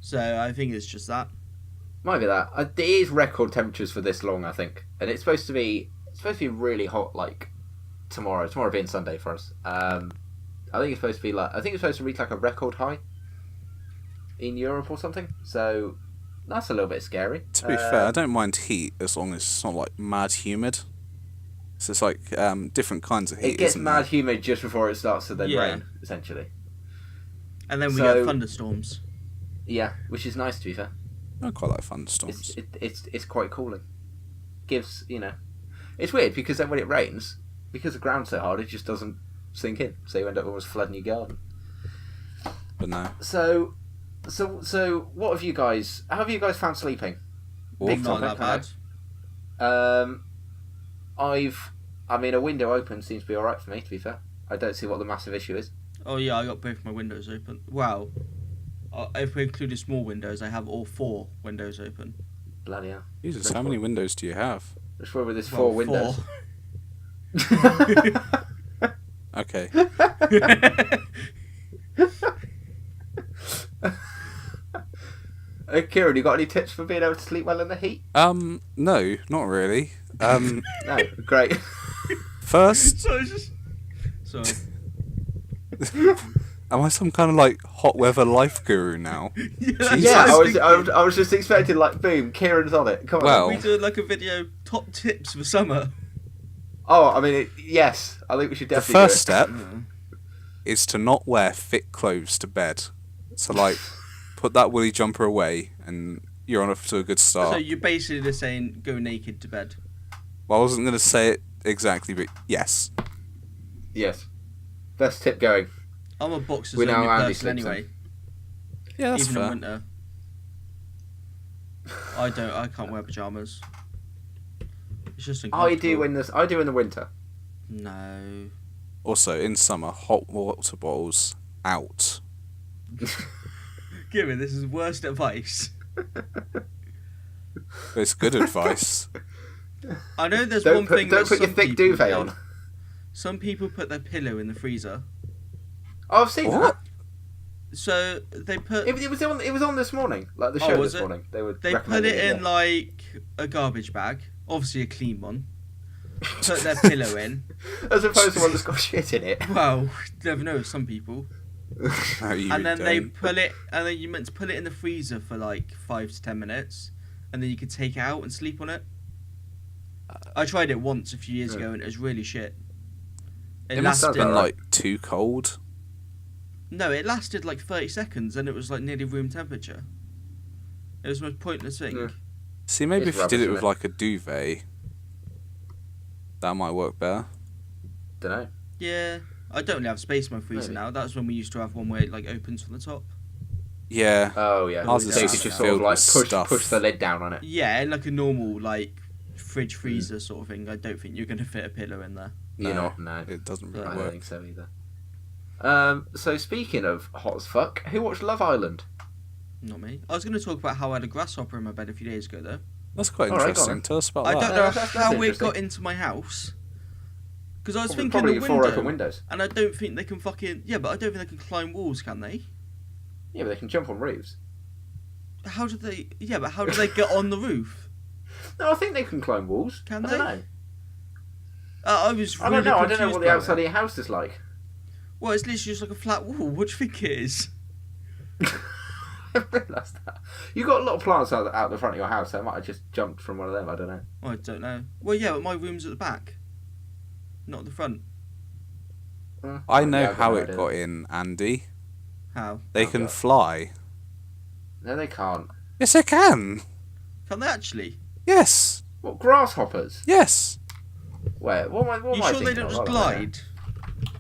So I think it's just that. Might be that. It is record temperatures for this long, I think, and it's supposed to be really hot tomorrow. Tomorrow being Sunday for us. I think it's supposed to be reach a record high in Europe or something. So that's a little bit scary. To be fair, I don't mind heat as long as it's not mad humid. So it's different kinds of heat. It gets isn't mad there? humid just before it starts to then Yeah. rain, essentially. And then we get thunderstorms. Yeah, which is nice to be fair. I quite like thunderstorms. It's quite cooling. Gives it's weird because then when it rains, because the ground's so hard, it just doesn't sink in, so you end up almost flooding your garden. But no. So what have you guys? How have you guys found sleeping? Big Not topic, that bad. A window open seems to be alright for me, to be fair. I don't see what the massive issue is. Oh yeah, I got both my windows open. Wow. If we include the small windows, I have all 4 windows open. Bloody hell. Jesus, how many windows do you have? What's wrong with this 4 windows? 4. Okay. Kieran, you got any tips for being able to sleep well in the heat? No, not really. No, great. First, Sorry. am I some kind of hot weather life guru now? Yeah, I was just expecting boom, Kieran's on it. Come on. Well, We did a video top tips for summer. Oh, yes, I think we should the definitely. first step is to not wear thick clothes to bed. So put that woolly jumper away, and you're on off to a good start. So you're basically just saying go naked to bed. Well, I wasn't going to say it exactly, but yes. Yes, best tip going. I'm a boxers We know only Andy person sleeps in. anyway. Yeah, that's Even fair. in winter. I can't wear pajamas. It's just uncomfortable. I do in the winter. No. Also, in summer, hot water bottles out. Give me, this is worst advice. But it's good advice. I know there's Don't one put thing your that some thick people duvet do. on. Some people put their pillow in the freezer. Oh, I've seen What? So they put that. It was on this morning, the show was this it? morning. They put it in a garbage bag, obviously a clean one. Put their pillow in. as opposed to one that's got shit in it. Well, you never know. Some people. No, you And then don't. they put it, and then you meant to put it in the freezer for 5 to 10 minutes, and then you could take it out and sleep on it. I tried it once a few years ago, and it was really shit. It must have been too cold. No, it lasted 30 seconds, and it was nearly room temperature. It was the most pointless thing. Yeah. See, maybe It's if you did it rubbish, with isn't a duvet. That might work better. Don't know. Yeah, I don't really have space in my freezer Maybe. now. That's when we used to have one where it like opens from the top. Yeah. Oh yeah. Ours So is you just could just sort of filled like with stuff. push the lid down on it. Yeah, in like a normal like fridge freezer sort of thing. I don't think you're gonna fit a pillow in there. You're not. No. It doesn't really I don't work. think so either. So speaking of hot as fuck, who watched Love Island? Not me. I was gonna talk about how I had a grasshopper in my bed a few days ago though. That's quite All right, go interesting. on. Tell us about I that. don't know that's how it interesting. got into my house. Because I was thinking Probably the four window, open windows. and I don't think they can fucking but I don't think they can climb walls, can they? Yeah, but they can jump on roofs. How do they? Yeah, but how do they get on the roof? No, I think they can climb walls. Can I they? don't know. I was. I Really don't know. I don't know confused what the by outside it. of your house is like. Well, it's literally just like a flat wall. What do you think it is? I realised that. You got a lot of plants out the front of your house. So I might have just jumped from one of them. I don't know. I don't know. Well, yeah, but my room's at the back, not at the front. I know Yeah, I've how no it idea. got in, Andy. How? They Oh, can God. fly. No, they can't. Yes, they can. Can they actually? Yes. What, grasshoppers? Yes. Where? What am I You sure they thinking don't of? just I don't know. glide?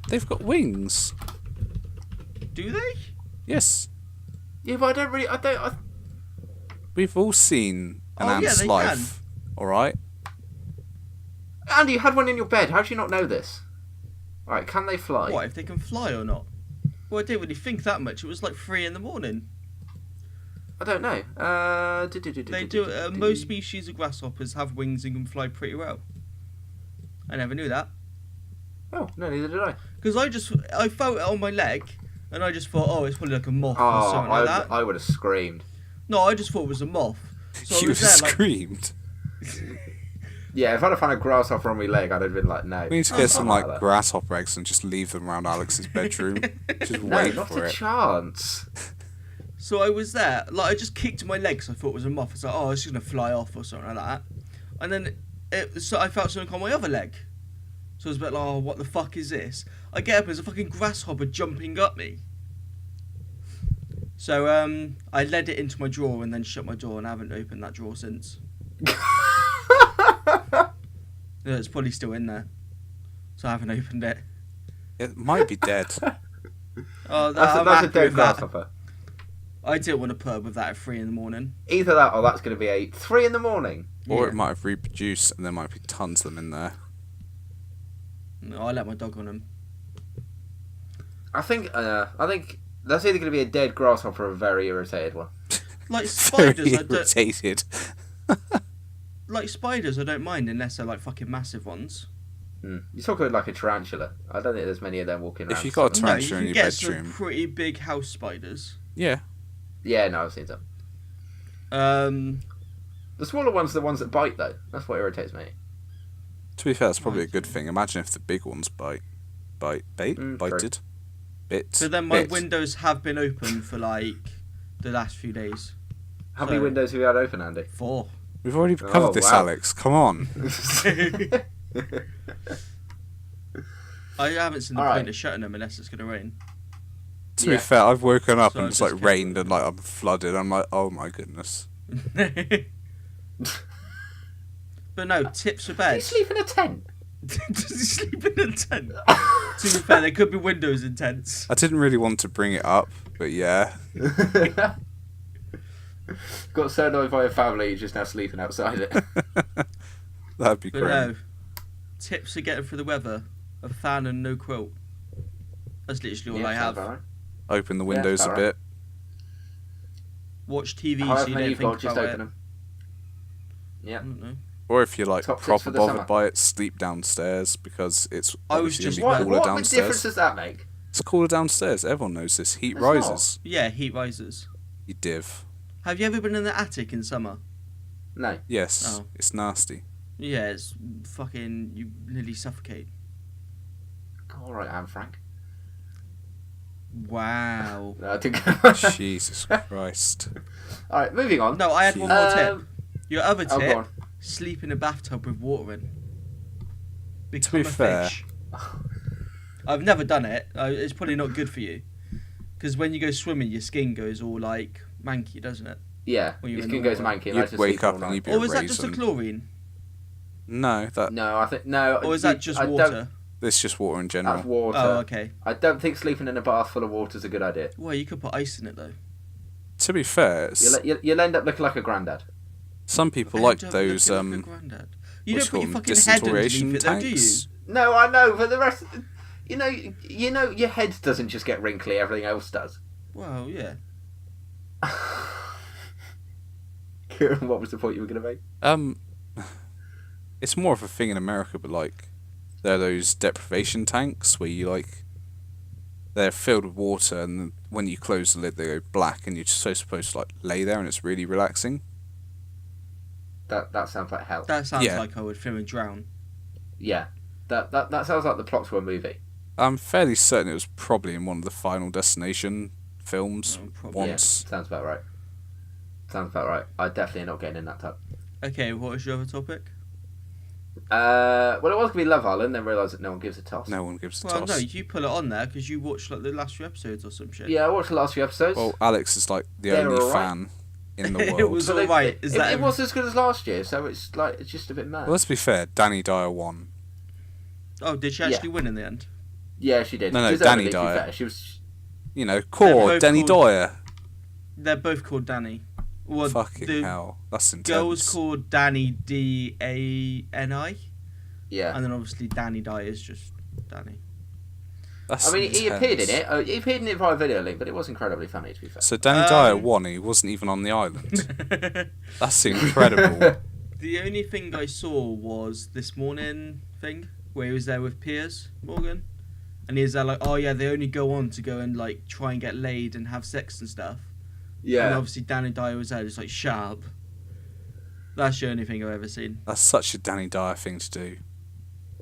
They've got wings. Do they? Yes. Yeah, but I don't really. We've all seen an Oh, yeah, ant's they life. Alright? Andy, you had one in your bed. How do you not know this? Alright, can they fly? What, if they can fly or not? Well, I didn't really think that much. It was like 3 in the morning. I don't know. They do. Most species of grasshoppers have wings and can fly pretty well. I never knew that. Oh, no, neither did I. Because I felt it on my leg, and I just thought, oh, it's probably like a moth or Oh, something like that. I would have screamed. No, I just thought it was a moth. So I You was there, like, screamed. Yeah, if I'd have found a grasshopper on my leg, I'd have been like, no. We need to Oh, get some something like that. grasshopper eggs and just leave them around Alex's bedroom. Just No, wait not for a it. chance. So I was there, like I just kicked my leg, so I thought it was a moth. I was like, oh, it's just gonna fly off or something like that. And then so I felt something on my other leg. So I was a bit like, oh, what the fuck is this? I get up and there's a fucking grasshopper jumping up me. So I led it into my drawer and then shut my door, and I haven't opened that drawer since. Yeah, it's probably still in there, so I haven't opened it. It might be dead. Oh, That's I'm a happy dead with that. grasshopper. I didn't want to put up with that at 3 in the morning. Either that or that's going to be a 3 in the morning. Or Yeah. it might have reproduced and there might be tons of them in there. No, I let my dog on him. I think that's either going to be a dead grasshopper or a very irritated one. Like Very spiders, I don't. irritated. Like spiders, I don't mind unless they're like fucking massive ones. You're talking like a tarantula. I don't think there's many of them walking around. If you got a No, you tarantula can in your get some bedroom. pretty big house spiders. Yeah. Yeah, no, I've seen some. The smaller ones are the ones that bite, though. That's what irritates me. To be fair, that's probably a good thing. Imagine if the big ones bited. True. Bit. So then my bit. windows have been open for like the last few days. How many So- windows have you had open, Andy? 4. We've already Oh, covered this, wow. Alex. Come on. I haven't seen the Alright. point of shutting them unless it's going to rain. To Yeah. be fair, I've woken up So and I've it's just like kept rained it. and like I'm flooded. I'm like, oh my goodness. But no, tips for Do bed. you sleep in a tent? Does he sleep in a tent? To be fair, there could be windows in tents. I didn't really want to bring it up, but yeah. Got so annoyed by your family, you're just now sleeping outside it. That'd be But great. no, tips for getting through the weather: a fan and no quilt. That's literally all I sounds have. about right. Open the windows a alright. bit. Watch TV so However you many don't you've got, think just about open it. them. Yeah. I don't know. Or if you're like Top tips proper for the bothered summer. by it, sleep downstance because it's I was obviously just going to be cooler What difference downstairs. does that make? It's cooler downstairs. Everyone knows this. Heat It's not. rises. Yeah, heat rises. You div. Have you ever been in the attic in summer? No. Yes. Oh. It's nasty. Yeah, it's fucking. You nearly suffocate. Alright, Anne Frank. Wow. No, I think. Jesus Christ. Alright, moving on. No, I had one more tip. Um, Your other oh, go tip: on. sleep in a bathtub with water in. be Become a fair- fish. I've never done it. It's probably not good for you. Because when you go swimming, your skin goes all like manky, doesn't it? Yeah, When you're your in skin the goes water. manky. You'd Like just wake sleep up all and night. you'd be Or a was that just a raisin. chlorine? No, No, I think no. Or is that just water? it's just water in general. That's water. Oh, okay. I don't think sleeping in a bath full of water is a good idea. Well, you could put ice in it though. To be fair, You'll end up looking like a granddad. some people like those You don't put your fucking head disintegration underneath it, though, do you? tanks. No, I know, but the rest, you know, your head doesn't just get wrinkly; everything else does. Well, yeah. Kieran, what was the point you were going to make? It's more of a thing in America, but like, there are those deprivation tanks where you like, they're filled with water, and when you close the lid, they go black, and you're just so supposed to like lay there, and it's really relaxing. That sounds like hell. That sounds Yeah. like I would film and drown. Yeah, that sounds like the plot to a movie. I'm fairly certain it was probably in one of the Final Destination films probably. Yeah, once. sounds about right. Sounds about right. I definitely not getting in that tub. Okay, what was your other topic? Well, it was going to be Love Island, then realised that no one gives a toss. No one gives a Well, toss. no, you put it on there because you watched like the last few episodes or some shit. Yeah, I watched the last few episodes. Well, Alex is like the They were only alright. fan in the world. It was But alright. it was as good as last year, so it's just a bit mad. Well, let's be fair, Danny Dyer won. Oh, did she actually win in the end? Yeah, she did. No, Deservedly, Danny to be Dyer. fair. She was. You know, They're core both Danny called- Dyer. They're both called Danny. Well, Fucking the hell, that's intense. girl's called Danny Dani, Yeah. and then obviously Danny Dyer is just Danny. That's I mean, he appeared in intense. it. He appeared in it via video link, but it was incredibly funny, to be fair. So Danny Dyer won. He wasn't even on the island. That's incredible. The only thing I saw was this morning thing where he was there with Piers Morgan, and he was there like, oh yeah, they only go on to go and like try and get laid and have sex and stuff. And Yeah. obviously Danny Dyer was there just like sharp. That's the only thing I've ever seen. That's such a Danny Dyer thing to do.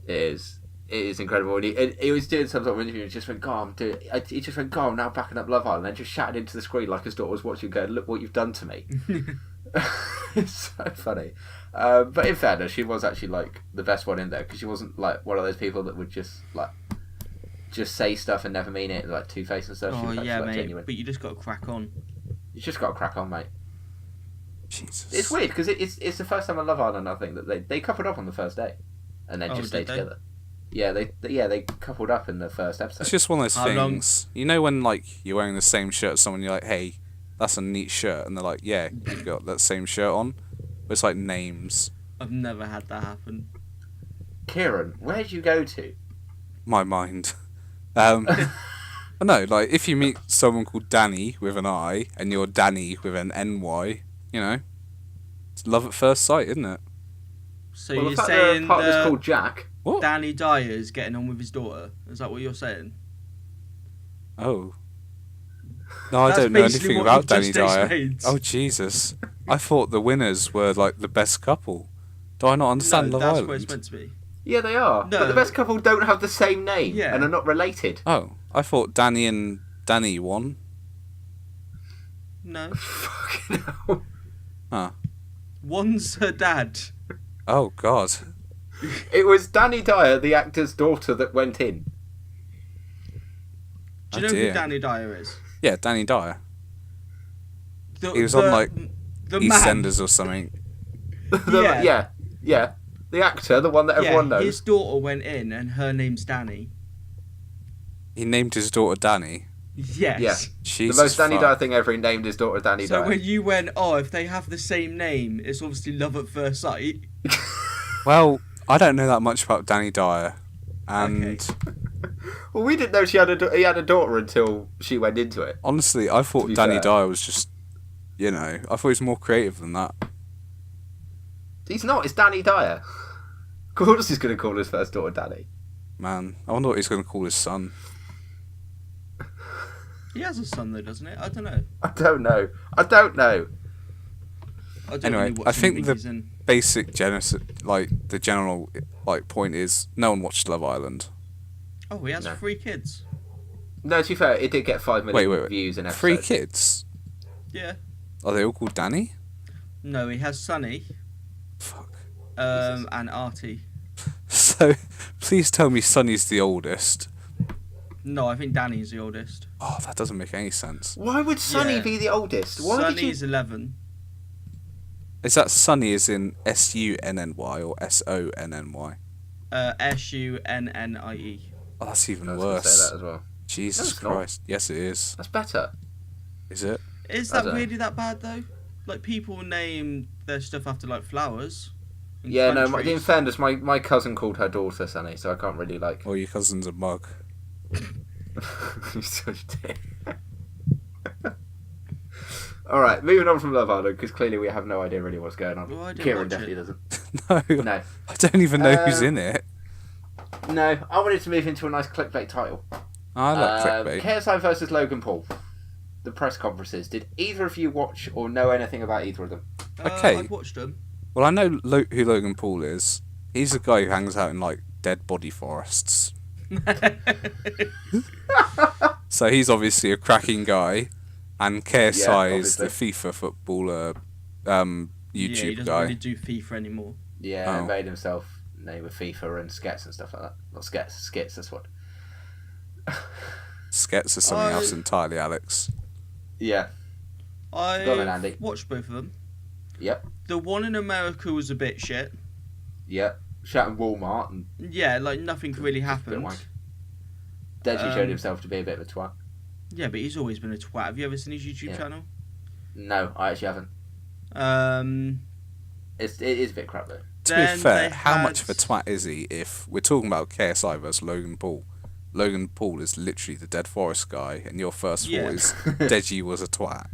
It is. It is incredible. And he was doing some sort of interview and just went, "God, I'm doing." He just went, "God, I'm now backing up Love Island," and just shouted into the screen like his daughter was watching, going, "Look what you've done to me." It's so funny. But in fairness, she was actually like the best one in there because she wasn't like one of those people that would just say stuff and never mean it, like Two-Face and stuff. She Oh was actually, yeah, like, mate. genuine. But you just got to crack on. You just got to crack on, mate. Jesus. It's weird because it's the first time on Love Island I think that they coupled up on the first day, and then Oh, just stayed did they? together. Yeah, they coupled up in the first episode. It's just one of those How long- things. You know when like you're wearing the same shirt as someone, you're like, "Hey, that's a neat shirt," and they're like, "Yeah, you've got that same shirt on." But it's like names. I've never had that happen. Kieran, where'd you go to? My mind. But no, like if you meet someone called Danny with an I and you're Danny with an NY, you know, it's love at first sight, isn't it? So Well, the you're fact saying that part was that called Jack. What? Danny Dyer is getting on with his daughter? Is that what you're saying? Oh. No, I That's don't know basically anything what about you've Danny just Dyer. explained. Oh Jesus! I thought the winners were like the best couple. Do I not understand No, Love that's Island? what it's meant to be. Yeah, they are. No. But the best couple don't have the same name Yeah. and are not related. Oh, I thought Danny and Danny won. No. Fucking hell. Huh. One's her dad. Oh God. It was Danny Dyer, the actor's daughter, that went in. Do you Oh, know dear. who Danny Dyer is? Yeah, Danny Dyer. The, He was on, like, the man. EastEnders or something. Yeah. The actor, the one that everyone knows. His daughter went in, and her name's Danny. He named his daughter Danny. Yes. Yeah. Jesus. The most Danny fuck. Dyer thing ever. He named his daughter Danny So Dyer. when you went, oh, if they have the same name, it's obviously love at first sight. Well, I don't know that much about Danny Dyer, and Okay. Well, we didn't know he had a daughter until she went into it. honestly, I To thought be Danny fair. Dyer was just, you know, I thought he was more creative than that. He's not. It's Danny Dyer. Of course he's going to call his first daughter Danny. Man, I wonder what he's going to call his son. He has a son though, doesn't it? I don't know. I don't know. I don't know. I don't Anyway, really watch I think the the- movies in. Basic genesis, like the general, like point is, no one watched Love Island. Oh, he has No. 3 kids. No, to be fair, it did get 5 million Wait. views in episode. 3 kids? Yeah. Are they all called Danny? No, he has Sonny, Fuck. Jesus. and Artie. So, please tell me Sonny's the oldest. No, I think Danny's the oldest. Oh, that doesn't make any sense. Why would Sonny Yeah. be the oldest? Why Sonny's did you... 11. Is that Sunny as in Sunny or Sonny? Sunnie. Oh, that's even I was going to say worse. that as well. Jesus No, it's not. Christ. Yes, it is. That's better. Is it? Is I that don't know. really that bad though? Like people name their stuff after like flowers. And Yeah, no, in countries. fairness, my cousin called her daughter Sunny, so I can't really like... Or your cousin's a mug. You're such a dick. Alright, moving on from Love Island, because clearly we have no idea really what's going on. Well, I didn't Kieran watch definitely it. doesn't. No. No. I don't even know who's in it. No, I wanted to move into a nice clickbait title. I like clickbait. KSI versus Logan Paul. The press conferences. Did either of you watch or know anything about either of them? Okay. I've watched them. Well, I know who Logan Paul is. He's a guy who hangs out in, like, dead body forests. So he's obviously a cracking guy. And KSI is the FIFA footballer Yeah, he YouTube doesn't guy. really do FIFA anymore. Yeah, made himself name with FIFA and skets and stuff like that. Not skits, that's what. Skets is something else entirely, Alex. Yeah. Go on then, Andy. I've watched both of them. Yep. The one in America was a bit shit. Yep. Shouting Walmart and Yeah, like nothing really happened. wank. Deji showed himself to be a bit of a twat. Yeah, but he's always been a twat. Have you ever seen his YouTube channel? No, I actually haven't. It is a bit crap though. To be fair, how much of a twat is he if we're talking about KSI versus Logan Paul? Logan Paul is literally the Dead Forest guy, and your first thought is Deji was a twat.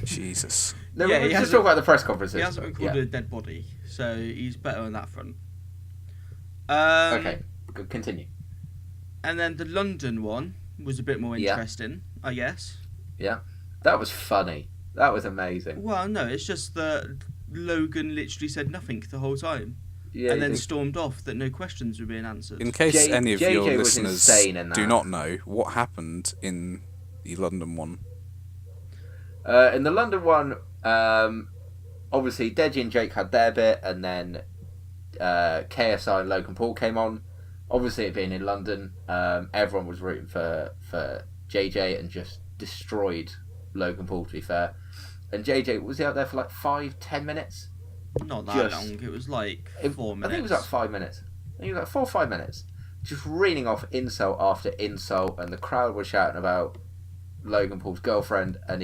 Jesus. No, Yeah, let's just talk about the press conferences. He hasn't been called a dead body, so he's better on that front. Okay, continue. And then the London one was a bit more interesting, I guess. Yeah, that was funny. That was amazing. Well, no, it's just that Logan literally said nothing the whole time. Yeah, and then stormed off that no questions were being answered. In case any of JJ your was listeners insane in that. do not know, what happened in the London one? In the London one, obviously Deji and Jake had their bit, and then KSI and Logan Paul came on. Obviously, it being in London, everyone was rooting for JJ and just destroyed Logan Paul, to be fair. And JJ, was he out there for like 5-10 minutes? Not that long. It was like 4 minutes. I think it was like 5 minutes. I think it was like 4 or 5 minutes. Just reading off insult after insult, and the crowd was shouting about Logan Paul's girlfriend, and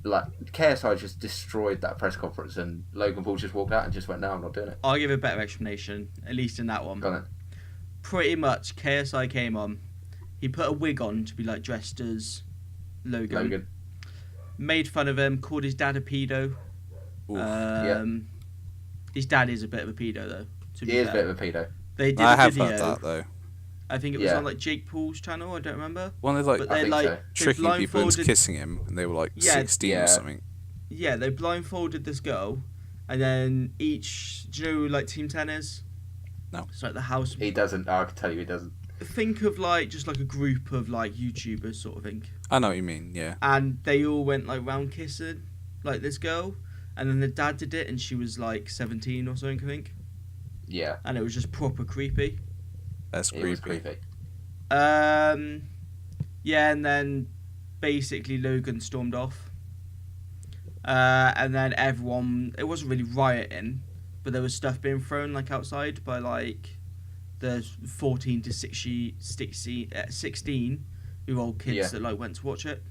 KSI just destroyed that press conference, and Logan Paul just walked out and just went, "No, I'm not doing it." I'll give a better explanation, at least in that one. Go on then. Pretty much, KSI came on. He put a wig on to be like dressed as Logan. Made fun of him, called his dad a pedo. His dad is a bit of a pedo, though. He is a bit of a pedo. They did I a have video. heard that, though. I think it was on like Jake Paul's channel. I don't remember. One of like, I think so. tricking people into kissing him, and they were like 16 or something. Yeah, they blindfolded this girl, and then each. Do you know like Team 10 is? No. It's like the house. He doesn't. I can tell you, he doesn't. Think of like just like a group of like YouTubers sort of thing. I know what you mean. Yeah. And they all went like round kissing, like this girl, and then the dad did it, and she was like 17 or something, I think. Yeah. And it was just proper creepy. That's creepy. It was creepy. Yeah, and then basically Logan stormed off. And then everyone, it wasn't really rioting, but there was stuff being thrown like outside by like the 14 to 16-year-old kids that like went to watch it.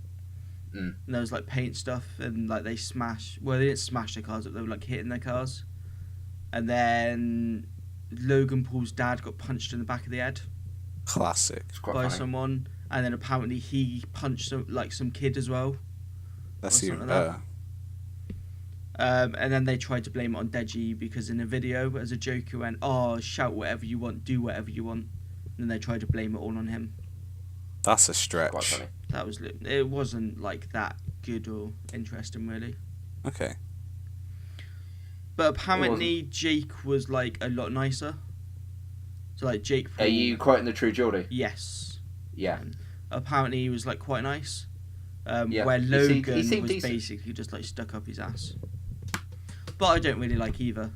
And there was like paint stuff, and like they didn't smash their cars, but they were like hitting their cars. And then Logan Paul's dad got punched in the back of the head. Classic. By someone, and then apparently he punched some kid as well. That's even better. And then they tried to blame it on Deji because in a video, as a joke, he went, "Oh, shout whatever you want, do whatever you want," and then they tried to blame it all on him. That's a stretch. Quite funny. It wasn't like that good or interesting, really. Okay. But apparently Jake was like a lot nicer. So like Jake Paul, Are you quoting the True Geordie? Yes. Yeah. Apparently he was like quite nice. Yeah. Where Logan he seemed was decent. basically just like stuck up his ass. But I don't really like either.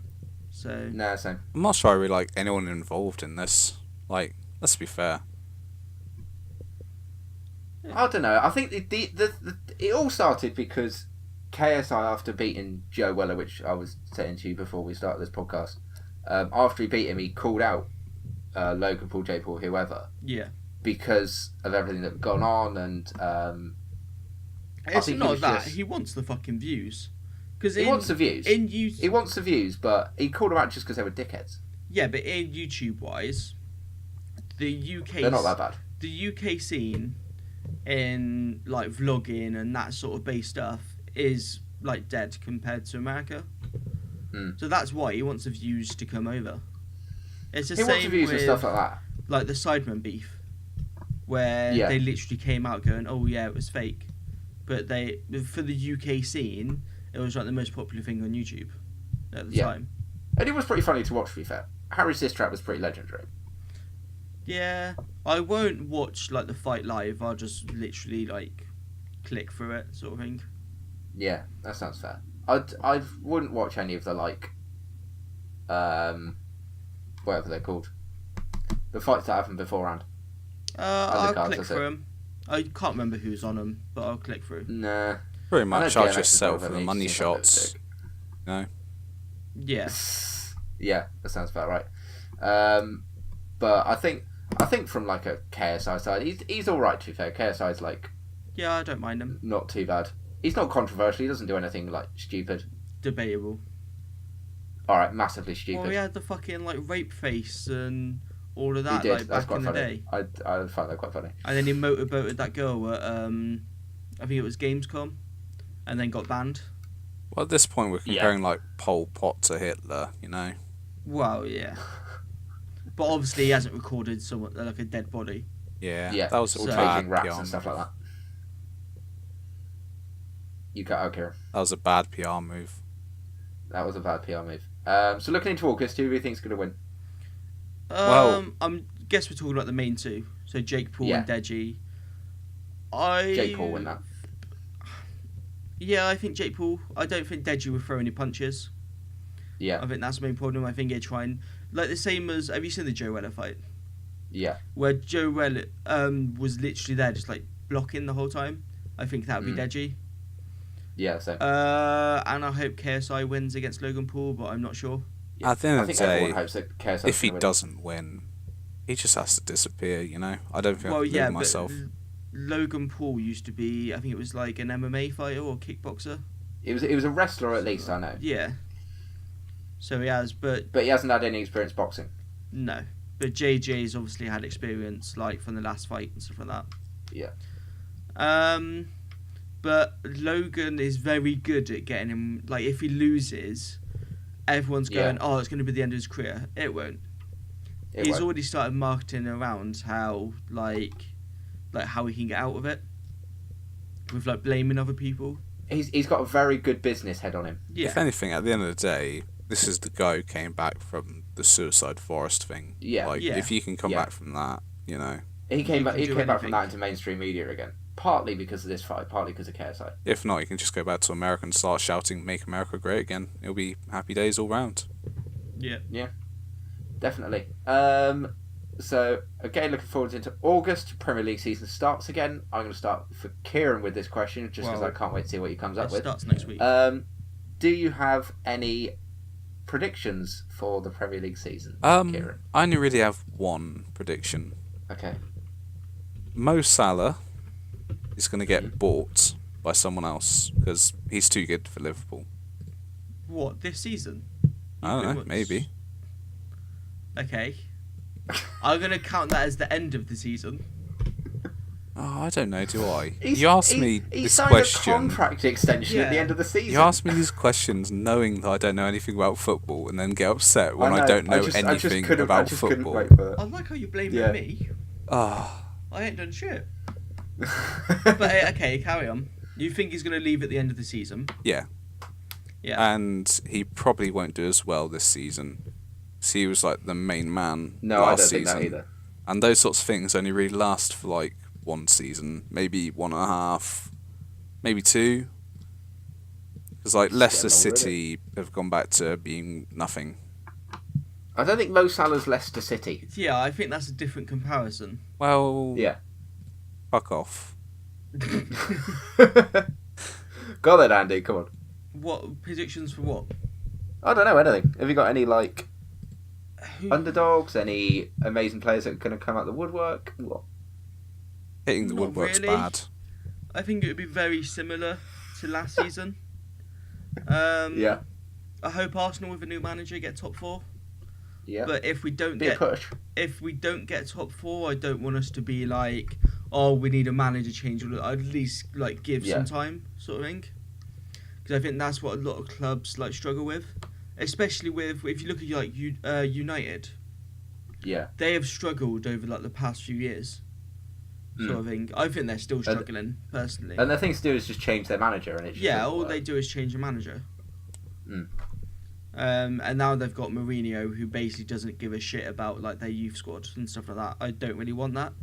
So No, same. I'm not sure I really like anyone involved in this. Like, let's be fair. I don't know. I think it all started because KSI, after beating Joe Weller, which I was saying to you before we started this podcast, after he beat him, he called out Logan Paul, Jake Paul, whoever. Yeah. Because of everything that had gone on, and it's not that he wants the fucking views. Because he wants the views. He wants the views, but he called them out just because they were dickheads. Yeah, but in YouTube wise, the UK they're not that bad. The UK scene in like vlogging and that sort of base stuff is like dead compared to America. So that's why he wants the views to come over. It's the he same wants the views with and stuff like that. Like the Sidemen beef, where they literally came out going, "Oh yeah, it was fake," but for the UK scene, it was like the most popular thing on YouTube at the time. And it was pretty funny to watch, to be fair. Harry's diss track was pretty legendary. Yeah, I won't watch like the fight live. I'll just literally like click through it, sort of thing. Yeah, that sounds fair. I wouldn't watch any of the like, whatever they're called, the fights that happen beforehand. I'll click through them. I can't remember who's on them, but I'll click through. Nah. Pretty much, I'll just sell for the money shots. No. Yeah. Yeah, that sounds about right. But I think from like a KSI side, he's all right. To be fair, KSI's like. Yeah, I don't mind him. Not too bad. He's not controversial. He doesn't do anything like stupid. Debatable. All right, massively stupid. Well, he had the fucking like rape face and all of that. He did. Like That's back quite in funny. the day. I find that quite funny. And then he motorboated that girl at I think it was Gamescom, and then got banned. Well, at this point, we're comparing like Pol Pot to Hitler, you know. Well, yeah. But obviously, he hasn't recorded someone like a dead body. Yeah, Yeah, that was all bad taking raps PR and stuff move. like that. You cut out, Kieran. That was a bad PR move. That was a bad PR move. So looking into August, who do you think's going to win? I guess we're talking about the main two. So Jake Paul and Deji. Jake Paul win that. Yeah, I think Jake Paul. I don't think Deji will throw any punches. Yeah. I think that's the main problem. I think he'll try and like the same as. Have you seen the Joe Weller fight? Yeah. Where Joe Weller was literally there, just like blocking the whole time. I think that would be Deji. Yeah, same. And I hope KSI wins against Logan Paul, but I'm not sure. Yeah. At the end of the day, everyone hopes that KSI's if he win. doesn't win, he just has to disappear, you know? I don't think I can believe myself. Logan Paul used to be, I think it was like an MMA fighter or kickboxer. It was a wrestler at least, I know. Yeah. So he has, but he hasn't had any experience boxing. No. But JJ's obviously had experience, like, from the last fight and stuff like that. Yeah. But Logan is very good at getting him, like, if he loses, everyone's going, oh, it's going to be the end of his career. It won't. He's already started marketing around how, like how he can get out of it. With, like, blaming other people. He's got a very good business head on him. Yeah. If anything, at the end of the day, this is the guy who came back from the Suicide Forest thing. Yeah. Like, if you can come back from that, you know. He came back from that into mainstream media again. Partly because of this fight, partly because of KSI. If not, you can just go back to America and start shouting, "Make America Great Again." It'll be happy days all round. Yeah. Yeah. Definitely. So, again, looking forward into August. Premier League season starts again. I'm going to start for Kieran with this question, just because I can't wait to see what he comes up with. It starts next week. Do you have any predictions for the Premier League season, Kieran? I only really have one prediction. Okay. Mo Salah is going to get bought by someone else because he's too good for Liverpool. What, this season? I don't know, maybe. Okay. I'm going to count that as the end of the season. Oh, I don't know, do I? You asked me this question. He signed a contract extension at the end of the season. You asked me these questions knowing that I don't know anything about football and then get upset when I don't know anything about football. I like how you're blaming me. Oh. I ain't done shit. But okay, carry on. You think he's going to leave at the end of the season? Yeah. Yeah. And he probably won't do as well this season. So he was like the main man last season. I don't think that either. And those sorts of things only really last for like one season, maybe 1.5, maybe 2. Because like Leicester City have gone back to being nothing. I don't think Mo Salah's Leicester City. Yeah, I think that's a different comparison. Well, yeah. Fuck off. Go on then, Andy. Come on. What predictions for what? I don't know anything. Have you got any like underdogs? Any amazing players that are going to come out the woodwork? What? Hitting the Not woodwork's really. bad. I think it would be very similar to last season. Yeah. I hope Arsenal with a new manager get top 4. Yeah. But if we don't Be a push. if we don't get top 4, I don't want us to be like, oh, we need a manager change. I'd at least like give some time, sort of thing. Because I think that's what a lot of clubs like struggle with, especially with if you look at like United. Yeah. They have struggled over like the past few years. Sort of thing. I think they're still struggling personally. And the thing to do is just change their manager, and it just all work. they do is change the manager. Mm. And now they've got Mourinho, who basically doesn't give a shit about like their youth squad and stuff like that. I don't really want that.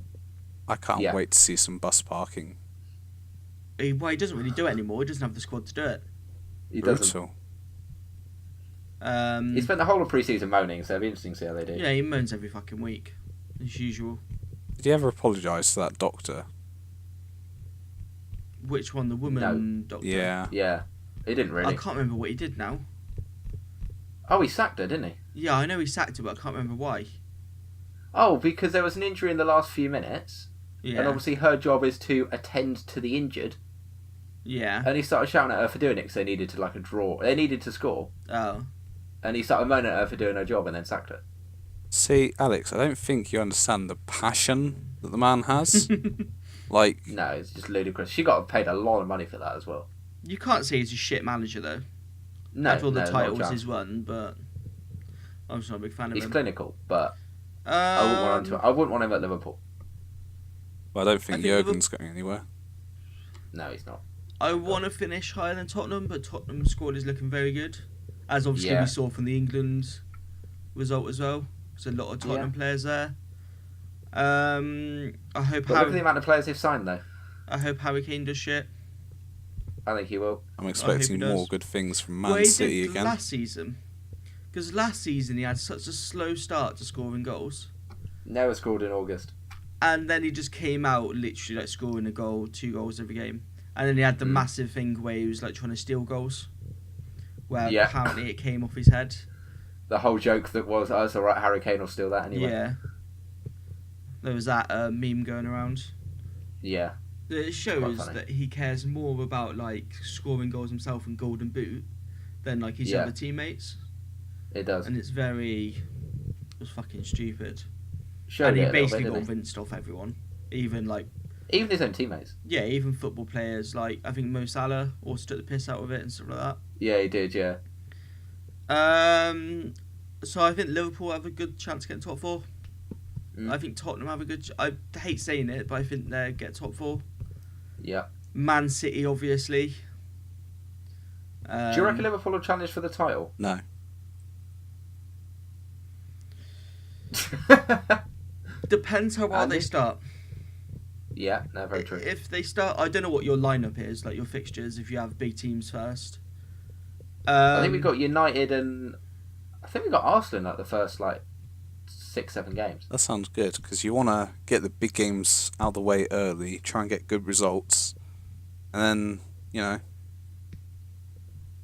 I can't wait to see some bus parking. He doesn't really do it anymore. He doesn't have the squad to do it. He Brutal. doesn't. He spent the whole of pre-season moaning, so it'll be interesting to see how they do. Yeah, he moans every fucking week, as usual. Did he ever apologise to that doctor? Which one? The woman doctor? Yeah. Yeah. He didn't really. I can't remember what he did now. Oh, he sacked her, didn't he? Yeah, I know he sacked her, but I can't remember why. Oh, because there was an injury in the last few minutes. Yeah. And obviously her job is to attend to the injured. Yeah. And he started shouting at her for doing it because they needed to like a draw. They needed to score. Oh. And he started moaning at her for doing her job and then sacked her. See, Alex, I don't think you understand the passion that the man has. Like, No, it's just ludicrous. She got paid a lot of money for that as well. You can't say he's a shit manager though. No, After all the not a titles chance. he's won, but I'm just not a big fan of He's him. clinical, but I wouldn't want him at Liverpool. well, I don't think I think Jurgen's going anywhere. No, he's not. I want to finish higher than Tottenham, but Tottenham's squad is looking very good, as obviously Yeah. we saw from the England result as well. There's a lot of Tottenham players there. I hope But look at the amount of players they've signed, though. Harry Kane does shit. I think he will. I'm expecting he does. more good things from Well, Man he City did again. last season, because last season he had such a slow start to scoring goals, Never scored in August. and then he just came out literally like scoring a goal, 2 goals every game, and then he had the massive thing where he was like trying to steal goals, where apparently it came off his head. The whole joke that was, oh, it's alright, Harry Kane will steal that anyway. Yeah. There was that meme going around. Yeah. It shows Quite funny. that he cares more about like scoring goals himself and Golden Boot than like his other teammates, It does. and it's fucking stupid. Showed And it he a little basically bit, got didn't rinsed off everyone, even like he? Even his own teammates. even football players. Like I think Mo Salah also took the piss out of it and stuff like that. Yeah, he did, yeah. So I think Liverpool have a good chance of getting top 4. I think Tottenham have a good. I hate saying it, but I think they get top 4. Yeah. Man City, obviously. Do you reckon Liverpool will challenge for the title? No. Depends how well they start. Yeah, no, very true. If they start, I don't know what your lineup is, like your fixtures. If you have big teams first. I think we've got United and I think we got Arsenal in like the first like 6-7 games. That sounds good, because you want to get the big games out of the way early, try and get good results, and then, you know,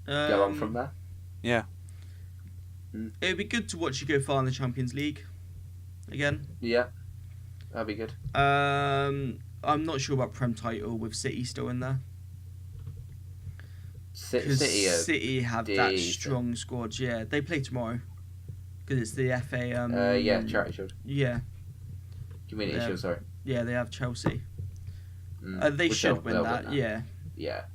Go on from there. yeah. It would be good to watch you go far in the Champions League. Again. Yeah, that'd be good. I'm not sure about Prem title with City still in there. Because City have that decent. strong squad. Yeah, they play tomorrow. Because it's the FA. Yeah, Charity Shield. Yeah. Community Shield, sorry. Yeah, they have Chelsea. Mm. They Which should they'll win that. Yeah. Yeah.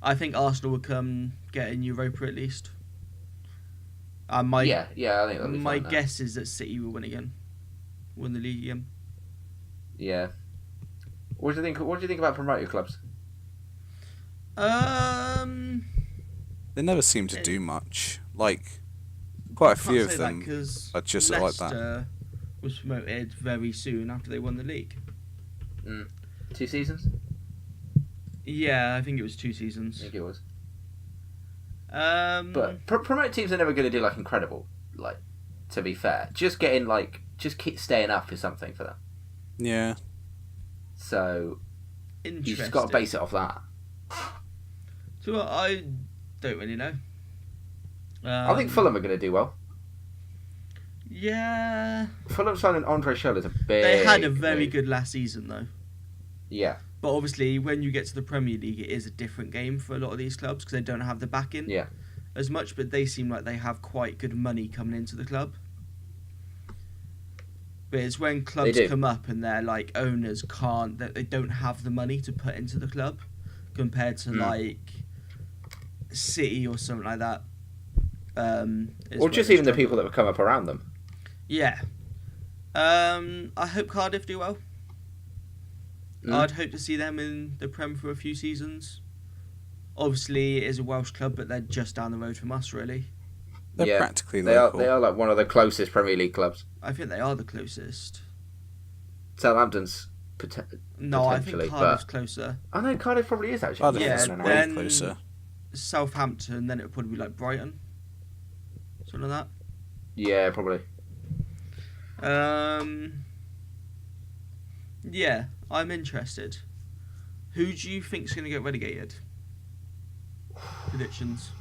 I think Arsenal would come get in Europa at least. Yeah, I think that'll be my fine, guess is that City will win again, win the league again. Yeah. What do you think? What do you think about promoted clubs? They never seem to do much. Like, quite a few of them are just like that. Leicester was promoted very soon after they won the league. 2 seasons? Yeah, I think it was 2 I seasons. think it was. But But promoted teams are never going to do like incredible. Like, to be fair, just keep staying up is something for them. Yeah. So, interested. You just got to base it off that. So I don't really know. I think Fulham are going to do well. Yeah. Fulham signing Andre Schell is a big... They had a very good last season, though. Yeah. But obviously, when you get to the Premier League, it is a different game for a lot of these clubs because they don't have the backing as much, but they seem like they have quite good money coming into the club. But it's when clubs come up and their like owners can't, that they don't have the money to put into the club compared to like City or something like that. Or just even the people that would come up around them. Yeah. I hope Cardiff do well. I'd hope to see them in the Prem for a few seasons. Obviously, it is a Welsh club, but they're just down the road from us, really. They're practically local. They are like one of the closest Premier League clubs. I think they are the closest. Southampton's no, I think Cardiff's closer. I know Cardiff probably is actually. Then closer. Southampton, then it would probably be like Brighton. Something like that. Yeah, probably. Yeah, I'm interested. Who do you think's going to get relegated? Predictions.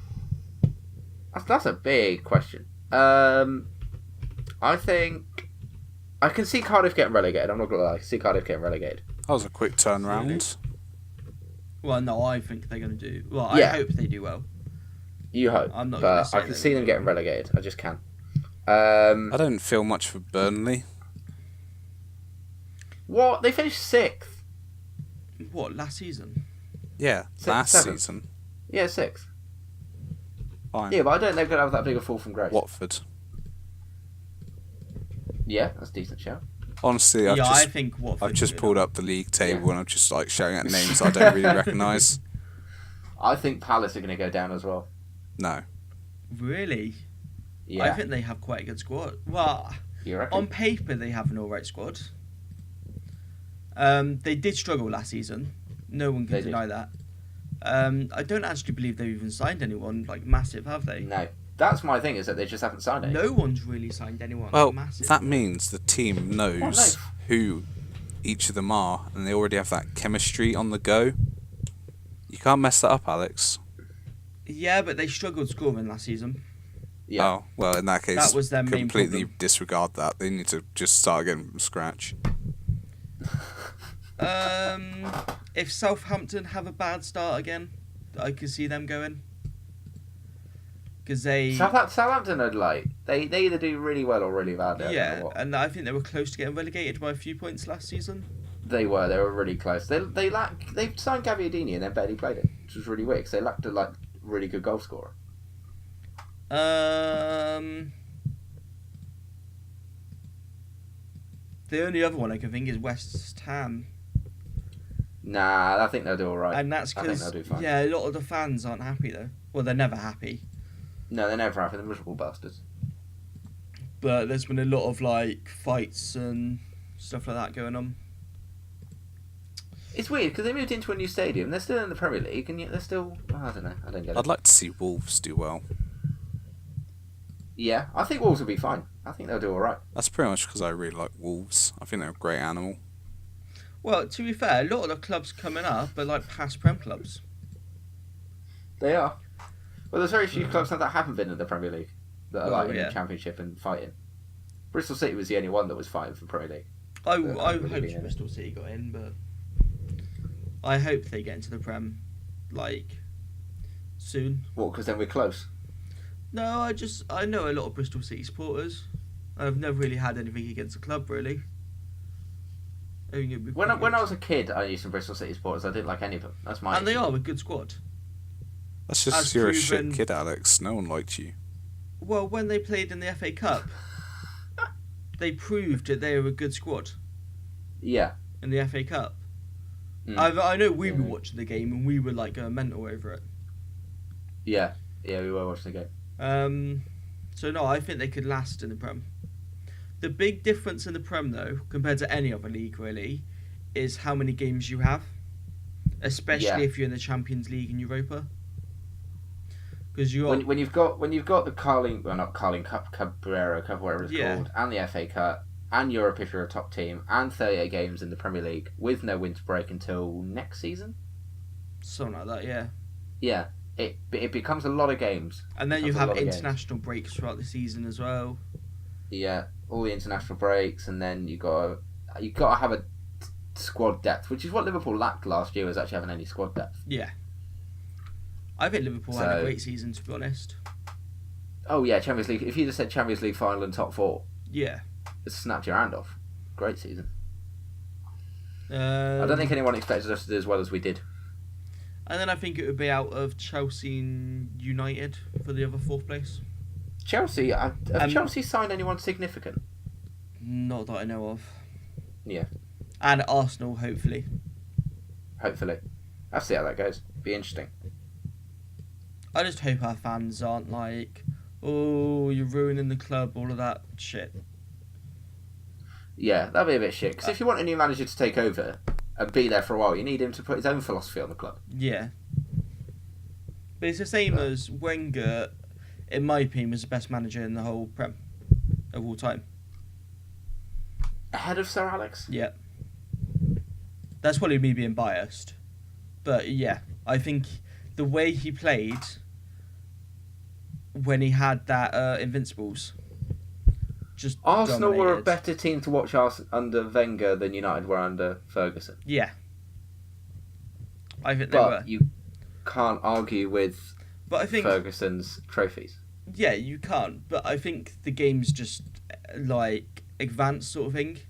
That's a big question. I think I can see Cardiff getting relegated. I'm not gonna lie. I see Cardiff getting relegated. That was a quick turnaround. Really? Well, no, I think they're going to do... Well, I hope they do well. You hope. I'm not but I can see them getting relegated. I just can. I don't feel much for Burnley. What? They finished 6th. What, last season? Yeah, last season. Yeah, 6th. Fine. Yeah, but I don't think they're going to have that big a fall from grace. Watford. Yeah, that's a decent shout. Honestly, I think Watford. I've just pulled up the league table and I'm just like shouting at names I don't really recognise. I think Palace are going to go down as well. No. Really? Yeah. I think they have quite a good squad. Well, on paper they have an alright squad. They did struggle last season. No one can deny that. I don't actually believe they've even signed anyone like massive, have they? No. That's my thing, is that they just haven't signed anyone. No one's really signed anyone massive. That means the team knows who each of them are, and they already have that chemistry on the go. You can't mess that up, Alex. Yeah, but they struggled scoring last season. Yeah. Oh, well, in that case, that was their main completely problem. disregard that. They need to just start again from scratch. If Southampton have a bad start again, I could see them going. Because Southampton are like they either do really well or really badly. Yeah, and I think they were close to getting relegated by a few points last season. They were really close. They signed Gabbiadini and then barely played it, which was really weird because they lacked a really good goal scorer. The only other one I can think is West Ham. Nah, I think they'll do alright. And that's because a lot of the fans aren't happy though. Well, they're never happy. No, they're never happy. They're miserable bastards. But there's been a lot of like fights and stuff like that going on. It's weird because they moved into a new stadium. They're still in the Premier League, and yet they're still. I don't know. I don't get it. I'd like to see Wolves do well. Yeah, I think Wolves will be fine. I think they'll do alright. That's pretty much because I really like Wolves. I think they're a great animal. Well, to be fair, a lot of the clubs coming up are like past Prem clubs. They are. Well, there's very few clubs that haven't been in the Premier League that are in the Championship and fighting. Bristol City was the only one that was fighting for Premier League. I hope Bristol City got in, but I hope they get into the Prem, like, soon. What, because then we're close? No, I know a lot of Bristol City supporters. I've never really had anything against the club, really. When I was a kid, I used some Bristol City supporters. I didn't like any of them. That's my issue. they are a good squad. That's just you're a shit kid, Alex. No one liked you. Well, when they played in the FA Cup, they proved that they were a good squad. Yeah. In the FA Cup. I know we were watching the game and we were like going mental over it. Yeah, we were watching the game. So no, I think they could last in the Prem. The big difference in the Prem, though, compared to any other league, really, is how many games you have. Especially if you're in the Champions League and Europa. Because when you've got the Carling Cup, Cabrera Cup, whatever it's called, and the FA Cup, and Europe if you're a top team, and 38 games in the Premier League with no winter break until next season. Something like that, yeah. Yeah, it becomes a lot of games. And then you have international breaks throughout the season as well. Yeah, all the international breaks, and then you got to have a squad depth, which is what Liverpool lacked last year, was actually having any squad depth. Yeah. I think Liverpool had a great season, to be honest. Oh yeah, Champions League. If you just said Champions League final and top 4, yeah, it snapped your hand off. Great season. I don't think anyone expected us to do as well as we did. And then I think it would be out of Chelsea and United for the other 4th place. Chelsea, have Chelsea signed anyone significant? Not that I know of. Yeah. And Arsenal, hopefully. Hopefully. I'll see how that goes. Be interesting. I just hope our fans aren't like, oh, you're ruining the club, all of that shit. Yeah, that'd be a bit shit. Because if you want a new manager to take over and be there for a while, you need him to put his own philosophy on the club. Yeah. But it's the same as Wenger, in my opinion, was the best manager in the whole Prem of all time. Ahead of Sir Alex? Yeah. That's probably me being biased. But yeah, I think the way he played when he had that Invincibles, just Arsenal dominated. were a better team to watch under Wenger than United were under Ferguson. Yeah. I think they were. But you can't argue with Ferguson's trophies. Yeah, you can't. But I think the game's just like advanced sort of thing.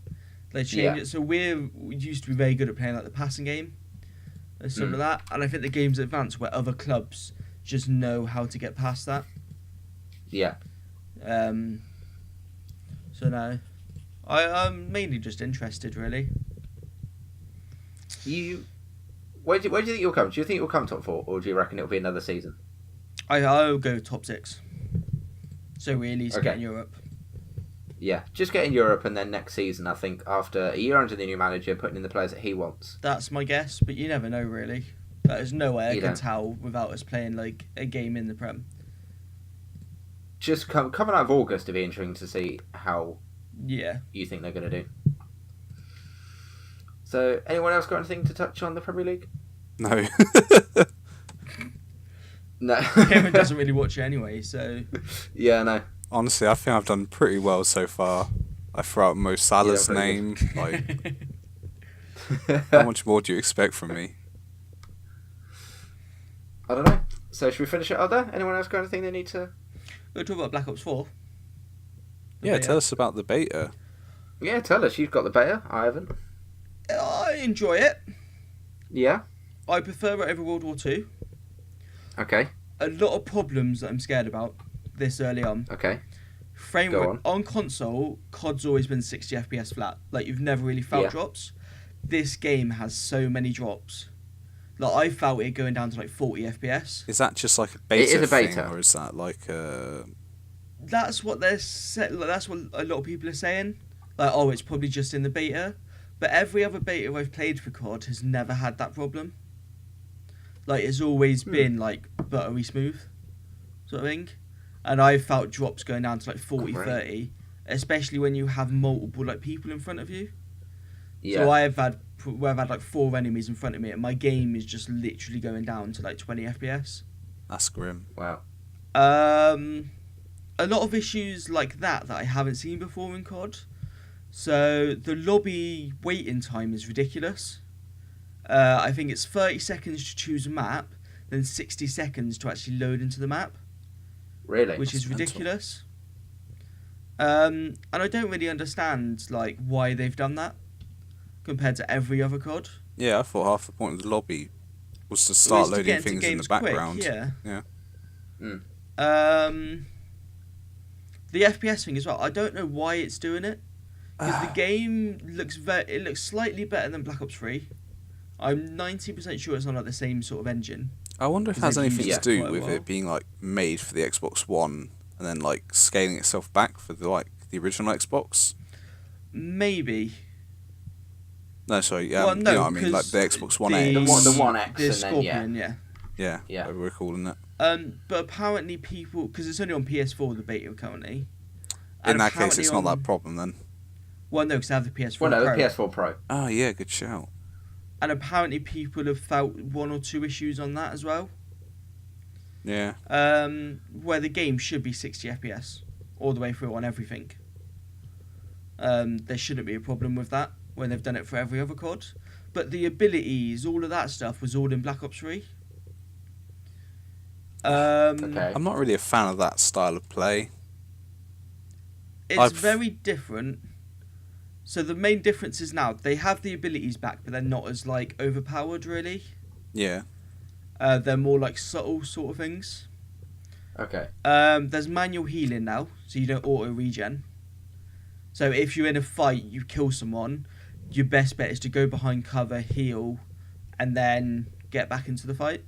They changed it. So we used to be very good at playing like the passing game and stuff like that. And I think the game's advanced where other clubs just know how to get past that. Yeah. So no, I'm mainly just interested, really. Where do you think you'll come? Do you think you'll come top 4, or do you reckon it'll be another season? I'll go top 6. So we at least get in Europe. Yeah, just get in Europe, and then next season, I think, after a year under the new manager, putting in the players that he wants. That's my guess, but you never know, really. There's no way I can tell without us playing like a game in the Prem. Just coming out of August, it'd be interesting to see how you think they're going to do. So, anyone else got anything to touch on the Premier League? No. No. Kevin doesn't really watch it anyway, so... Yeah, no. Honestly, I think I've done pretty well so far. I throw out Mo Salah's name. Like, how much more do you expect from me? I don't know. So, should we finish it up there? Anyone else got anything they need to... We'll talk about Black Ops 4. Yeah, tell us about the beta. Yeah, tell us. You've got the beta. I haven't. I enjoy it. Yeah? I prefer it over World War 2. Okay. A lot of problems that I'm scared about this early on. Okay. Frame Go rate on. on console, COD's always been 60 FPS flat. Like, you've never really felt drops. This game has so many drops. Like, I felt it going down to like 40 FPS. Is that just like a beta, It is a beta thing, or is that like a... That's what that's what a lot of people are saying. Like, oh, it's probably just in the beta. But every other beta I've played for COD has never had that problem. Like, it's always been like buttery smooth sort of thing. And I've felt drops going down to like 40, 30, especially when you have multiple like people in front of you. Yeah. So I've had like 4 enemies in front of me, and my game is just literally going down to like 20 FPS. That's grim. Wow. A lot of issues like that I haven't seen before in COD. So the lobby waiting time is ridiculous. I think it's 30 seconds to choose a map, then 60 seconds to actually load into the map. Really? Which is ridiculous. And I don't really understand like why they've done that compared to every other COD. Yeah, I thought half the point of the lobby was to start loading things in the background. Quick, yeah. The FPS thing as well. I don't know why it's doing it. Because the game looks slightly better than Black Ops 3. I'm 90% sure it's on like the same sort of engine. I wonder if it has anything to do with it being like made for the Xbox One and then like scaling itself back for the original Xbox. Maybe. No, sorry. You know what I mean, like the Xbox One X. The One X, the and Scorpion, then yeah, whatever we're calling it. But apparently people, because it's only on PS4 the beta currently. In that case, it's not that problem then. Well, no, because I have the PS4 Well, no, Pro. the PS4 Pro. Oh, yeah, good shout. And apparently people have felt 1 or 2 issues on that as well. Yeah. Where the game should be 60 FPS all the way through on everything. There shouldn't be a problem with that when they've done it for every other COD. But the abilities, all of that stuff was all in Black Ops 3. Okay. I'm not really a fan of that style of play. It's very different. So the main difference is now they have the abilities back, but they're not as like overpowered really. Yeah. They're more like subtle sort of things. Okay. There's manual healing now, so you don't auto regen. So if you're in a fight, you kill someone, your best bet is to go behind cover, heal, and then get back into the fight.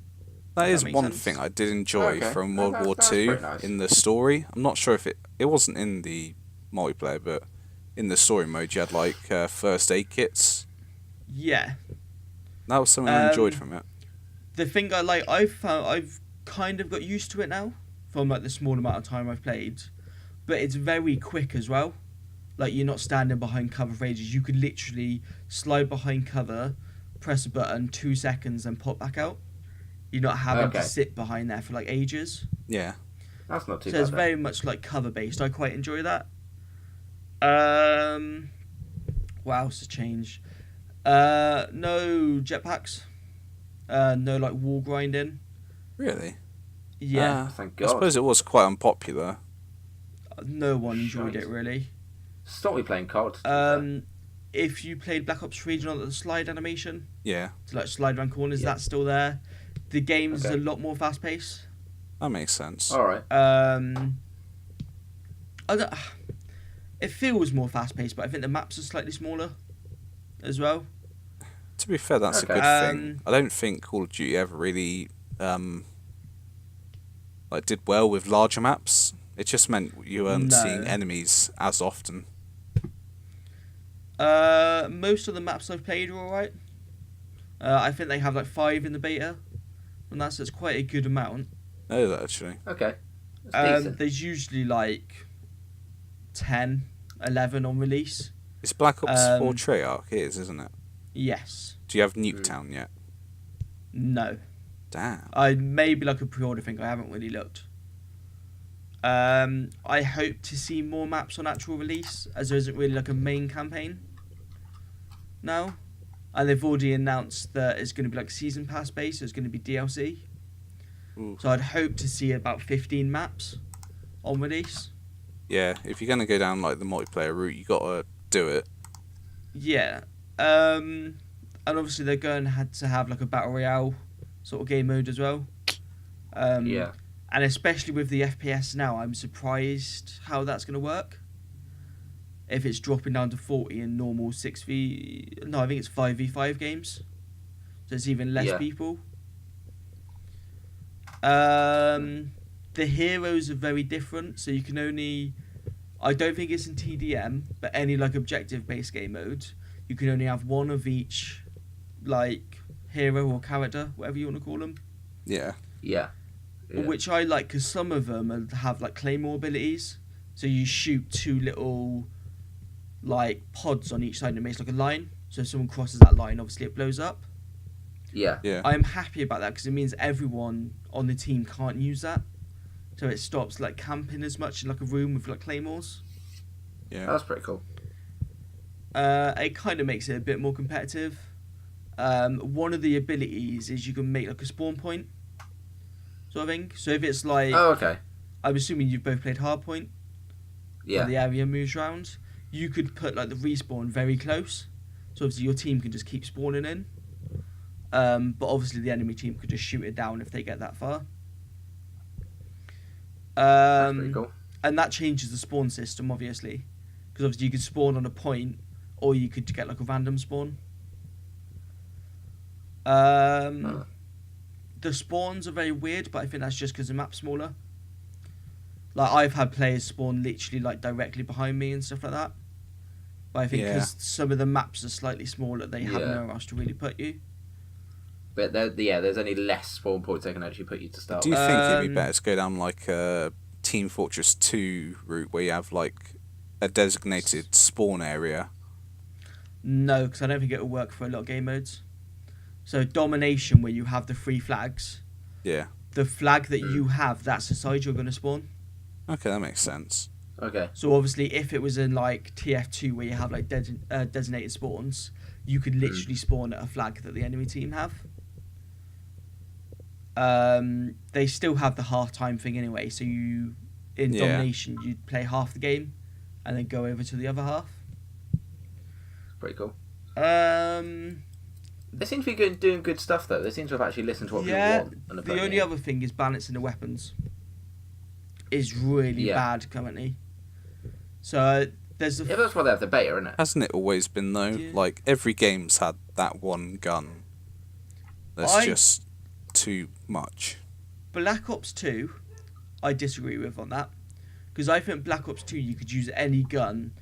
That is makes one sense. thing I did enjoy Okay. from Oh, World War that's II pretty nice. in the story. I'm not sure if it wasn't in the multiplayer, but in the story mode you had like first aid kits. Yeah. That was something I enjoyed from it. The thing I like, I've kind of got used to it now from like the small amount of time I've played, but it's very quick as well. Like you're not standing behind cover for ages. You could literally slide behind cover, press a button, 2 seconds, and pop back out. You're not having to sit behind there for like ages. Yeah. That's not too So bad. it's then. very much like cover based. I quite enjoy that. What else has changed? No jetpacks. No like wall grinding. Really? Yeah. Thank I God. suppose it was quite unpopular. No one enjoyed Shite. it really. Stop me playing COD. to be fair. If you played Black Ops 3, do you know the slide animation? Yeah. To like slide around corners, Yeah. that's still there. The game's Okay. a lot more fast paced. That makes sense. All right. I don't, it feels more fast paced, but I think the maps are slightly smaller as well. To be fair, that's Okay. a good thing. I don't think Call of Duty ever really like did well with larger maps. It just meant you weren't No. seeing enemies as often. Most of the maps I've played are alright. I think they have like 5 in the beta, and that's quite a good amount. No, that actually. Okay. That's decent. There's usually like 10, 11 on release. It's Black Ops 4 Um, Treyarch, it is, isn't it? Yes. Do you have Nuketown yet? No. Damn. I maybe like a pre-order thing. I haven't really looked. I hope to see more maps on actual release, as there isn't really like a main campaign now, and they've already announced that it's going to be like season pass based, so it's going to be DLC. Ooh. So I'd hope to see about 15 maps on release. Yeah, if you're gonna go down like the multiplayer route, you gotta do it. Yeah, and obviously they're going to have like a battle royale sort of game mode as well. Yeah. And especially with the FPS now, I'm surprised how that's going to work. If it's dropping down to 40 in normal 6v... No, I think it's 5v5 games. So it's even less Yeah. people. The heroes are very different, so you can only... I don't think it's in TDM, but any like objective-based game mode, you can only have one of each like hero or character, whatever you want to call them. Yeah. Yeah. Yeah. Which I like because some of them have like claymore abilities. So you shoot 2 little like pods on each side and it makes like a line. So if someone crosses that line, obviously it blows up. Yeah. Yeah. I'm happy about that because it means everyone on the team can't use that. So it stops like camping as much in like a room with like claymores. Yeah. That's pretty cool. It kind of makes it a bit more competitive. One of the abilities is you can make like a spawn point sort of thing. So if it's like, Oh, okay. I'm assuming you've both played Hardpoint. Yeah. Where the area moves around. You could put like the respawn very close, so obviously your team can just keep spawning in. But obviously the enemy team could just shoot it down if they get that far. That's pretty cool. And that changes the spawn system, obviously, because obviously you could spawn on a point, or you could get like a random spawn. Oh. The spawns are very weird, but I think that's just because the map's smaller. Like I've had players spawn literally like directly behind me and stuff like that. But I think because some of the maps are slightly smaller, they have Yeah. nowhere else to really put you. But there's only less spawn points they can actually put you to start Do you with. think it'd be better to go down like a Team Fortress 2 route where you have like a designated spawn area? No, because I don't think it'll work for a lot of game modes. So domination, where you have the 3 flags, Yeah. the flag that you have, that's the side you're going to spawn. Okay, that makes sense. Okay. So obviously, if it was in like TF2 where you have like designated spawns, you could literally spawn at a flag that the enemy team have. They still have the half-time thing anyway, so in domination you'd play half the game and then go over to the other half. Pretty cool. They seem to be doing good stuff though. They seem to have actually listened to what people want. And the only other thing is balancing the weapons is really bad currently. So there's that's why they have the beta, isn't it? Hasn't it always been though? Yeah. Like every game's had that one gun. That's just too much. Black Ops 2, I disagree with on that, because I think Black Ops 2 you could use any gun,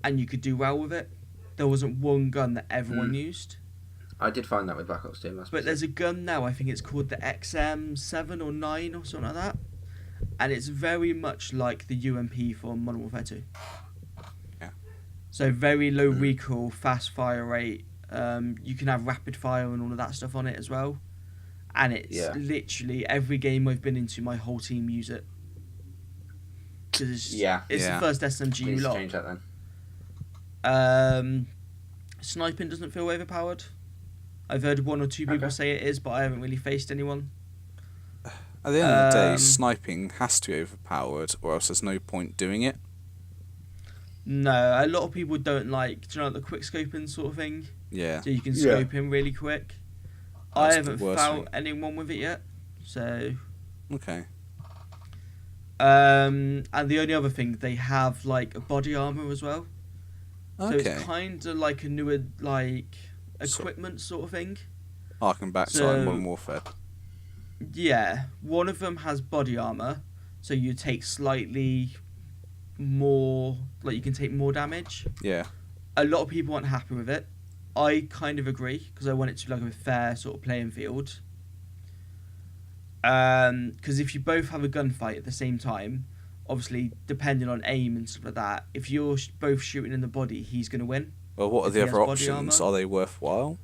and you could do well with it. There wasn't one gun that everyone used. I did find that with Black Ops 2. But there's a gun now, I think it's called the XM7 or 9 or something like that. And it's very much like the UMP from Modern Warfare 2. Yeah. So very low recoil, fast fire rate. You can have rapid fire and all of that stuff on it as well. And it's literally every game I've been into, my whole team use it. Because it's the first SMG you lot. Change that then. Sniping doesn't feel overpowered. I've heard 1 or 2 people say it is, but I haven't really faced anyone. At the end of the day, sniping has to be overpowered, or else there's no point doing it. No, a lot of people don't like, do you know, the quick scoping sort of thing? Yeah. So you can scope in really quick. That's I haven't the worst found thing. anyone with it yet, so... Okay. And the only other thing, they have, like, a body armour as well. So Okay. it's kind of like a newer, like, equipment sort of thing. Harken back to So- Modern Warfare. Yeah, one of them has body armour, so you take slightly more, like you can take more damage. Yeah. A lot of people aren't happy with it. I kind of agree, because I want it to be like a fair sort of playing field. Because if you both have a gunfight at the same time, obviously depending on aim and stuff like that, if you're both shooting in the body, he's going to win. Well, what are If the he has other body options? armour. Are they worthwhile?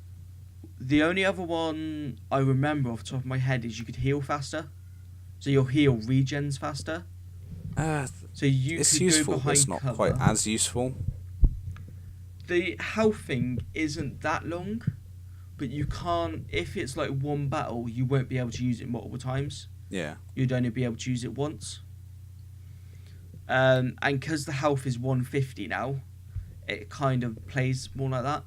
The only other one I remember off the top of my head is you could heal faster. So your heal regens faster. So you It's could useful, go but behind it's not cover. quite as useful. The health thing isn't that long, but you can't, if it's like one battle, you won't be able to use it multiple times. Yeah. You'd only be able to use it once. And because the health is 150 now, it kind of plays more like that.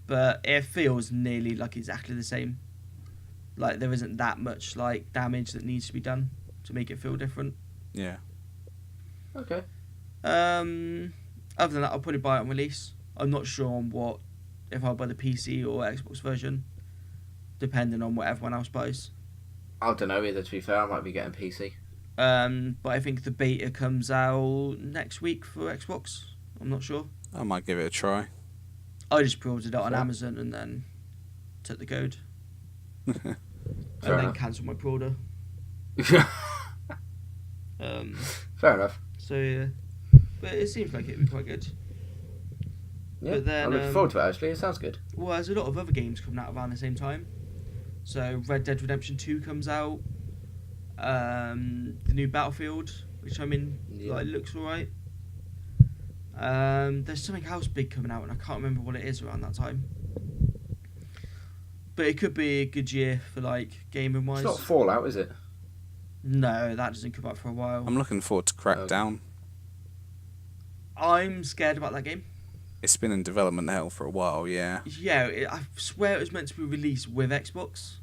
But it feels nearly like exactly the same. Like there isn't that much like damage that needs to be done to make it feel different. Yeah. Okay. Other than that, I'll probably buy it on release. I'm not sure on what, if I'll buy the PC or Xbox version, depending on what everyone else buys. I don't know either, to be fair. I might be getting PC. But I think the beta comes out next week for Xbox. I'm not sure. I might give it a try. I just pre-ordered it on Fair. Amazon and then took the code. Fair And then enough. cancelled my pre-order. Fair enough. So yeah. But it seems like it would be quite good. Yeah, But then, I'm looking forward to it, actually. It sounds good. Well, there's a lot of other games coming out around the same time. So Red Dead Redemption 2 comes out. The new Battlefield, which looks alright. There's something else big coming out, and I can't remember what it is around that time. But it could be a good year for like gaming wise. It's not Fallout, is it? No, that doesn't come out for a while. I'm looking forward to Crackdown. I'm scared about that game. It's been in development hell for a while, yeah. Yeah, I swear it was meant to be released with Xbox.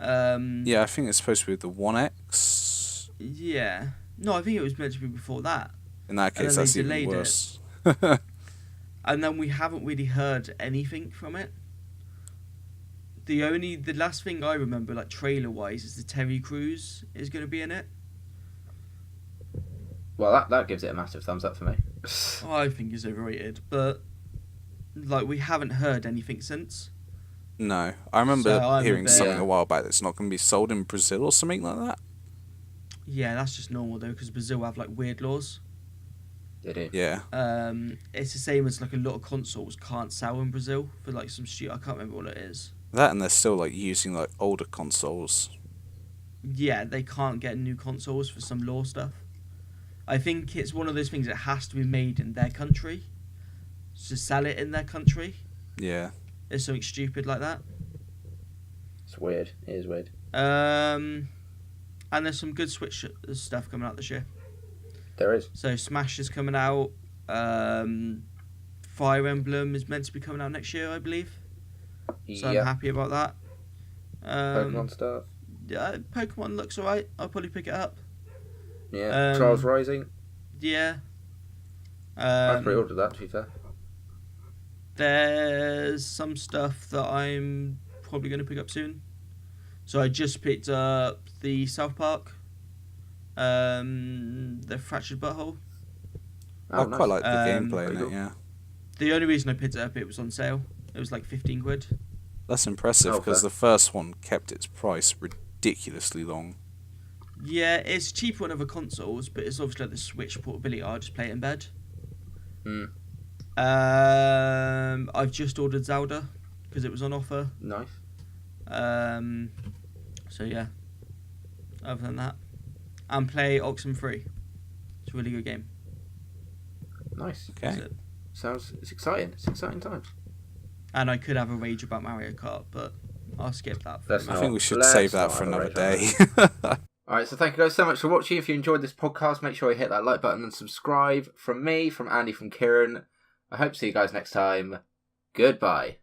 Yeah, I think it's supposed to be the One X. Yeah. No, I think it was meant to be before that. In that And case, then that's they even delayed it. worse. And then we haven't really heard anything from it. The last thing I remember, like trailer wise, is the Terry Crews is going to be in it. Well, that gives it a massive thumbs up for me. I think it's overrated, but like we haven't heard anything since. No, I remember So I'm a hearing bit- something Yeah. a while back that's not going to be sold in Brazil or something like that. Yeah, that's just normal though, because Brazil have like weird laws. They do. Yeah. It's the same as like a lot of consoles can't sell in Brazil for like some I can't remember what it is. That, and they're still like using like older consoles. Yeah, they can't get new consoles for some law stuff. I think it's one of those things that has to be made in their country to sell it in their country. Yeah. There's something stupid like that. It's weird. It is weird. And there's some good Switch stuff coming out this year. There is. So Smash is coming out. Fire Emblem is meant to be coming out next year, I believe. So I'm happy about that. Pokemon stuff. Yeah, Pokemon looks alright. I'll probably pick it up. Yeah. Trials Rising. Yeah. I pre-ordered that, to be fair. There's some stuff that I'm probably going to pick up soon. So I just picked up the South Park, the Fractured Butthole. I quite like the gameplay in it, cool. yeah. The only reason I picked it up, it was on sale. It was like 15 quid. That's impressive, because the first one kept its price ridiculously long. Yeah, it's cheaper on other consoles, but it's obviously like the Switch portability. I'll just play it in bed. I've just ordered Zelda because it was on offer. Nice. So yeah. Other than that, and play Oxenfree. It's a really good game. Nice. Okay. It's exciting. It's exciting times. And I could have a rage about Mario Kart, but I'll skip that. I think we should save that for another day. Alright, so thank you guys so much for watching. If you enjoyed this podcast, make sure you hit that like button and subscribe. From me, from Andy, from Kieran, I hope to see you guys next time. Goodbye.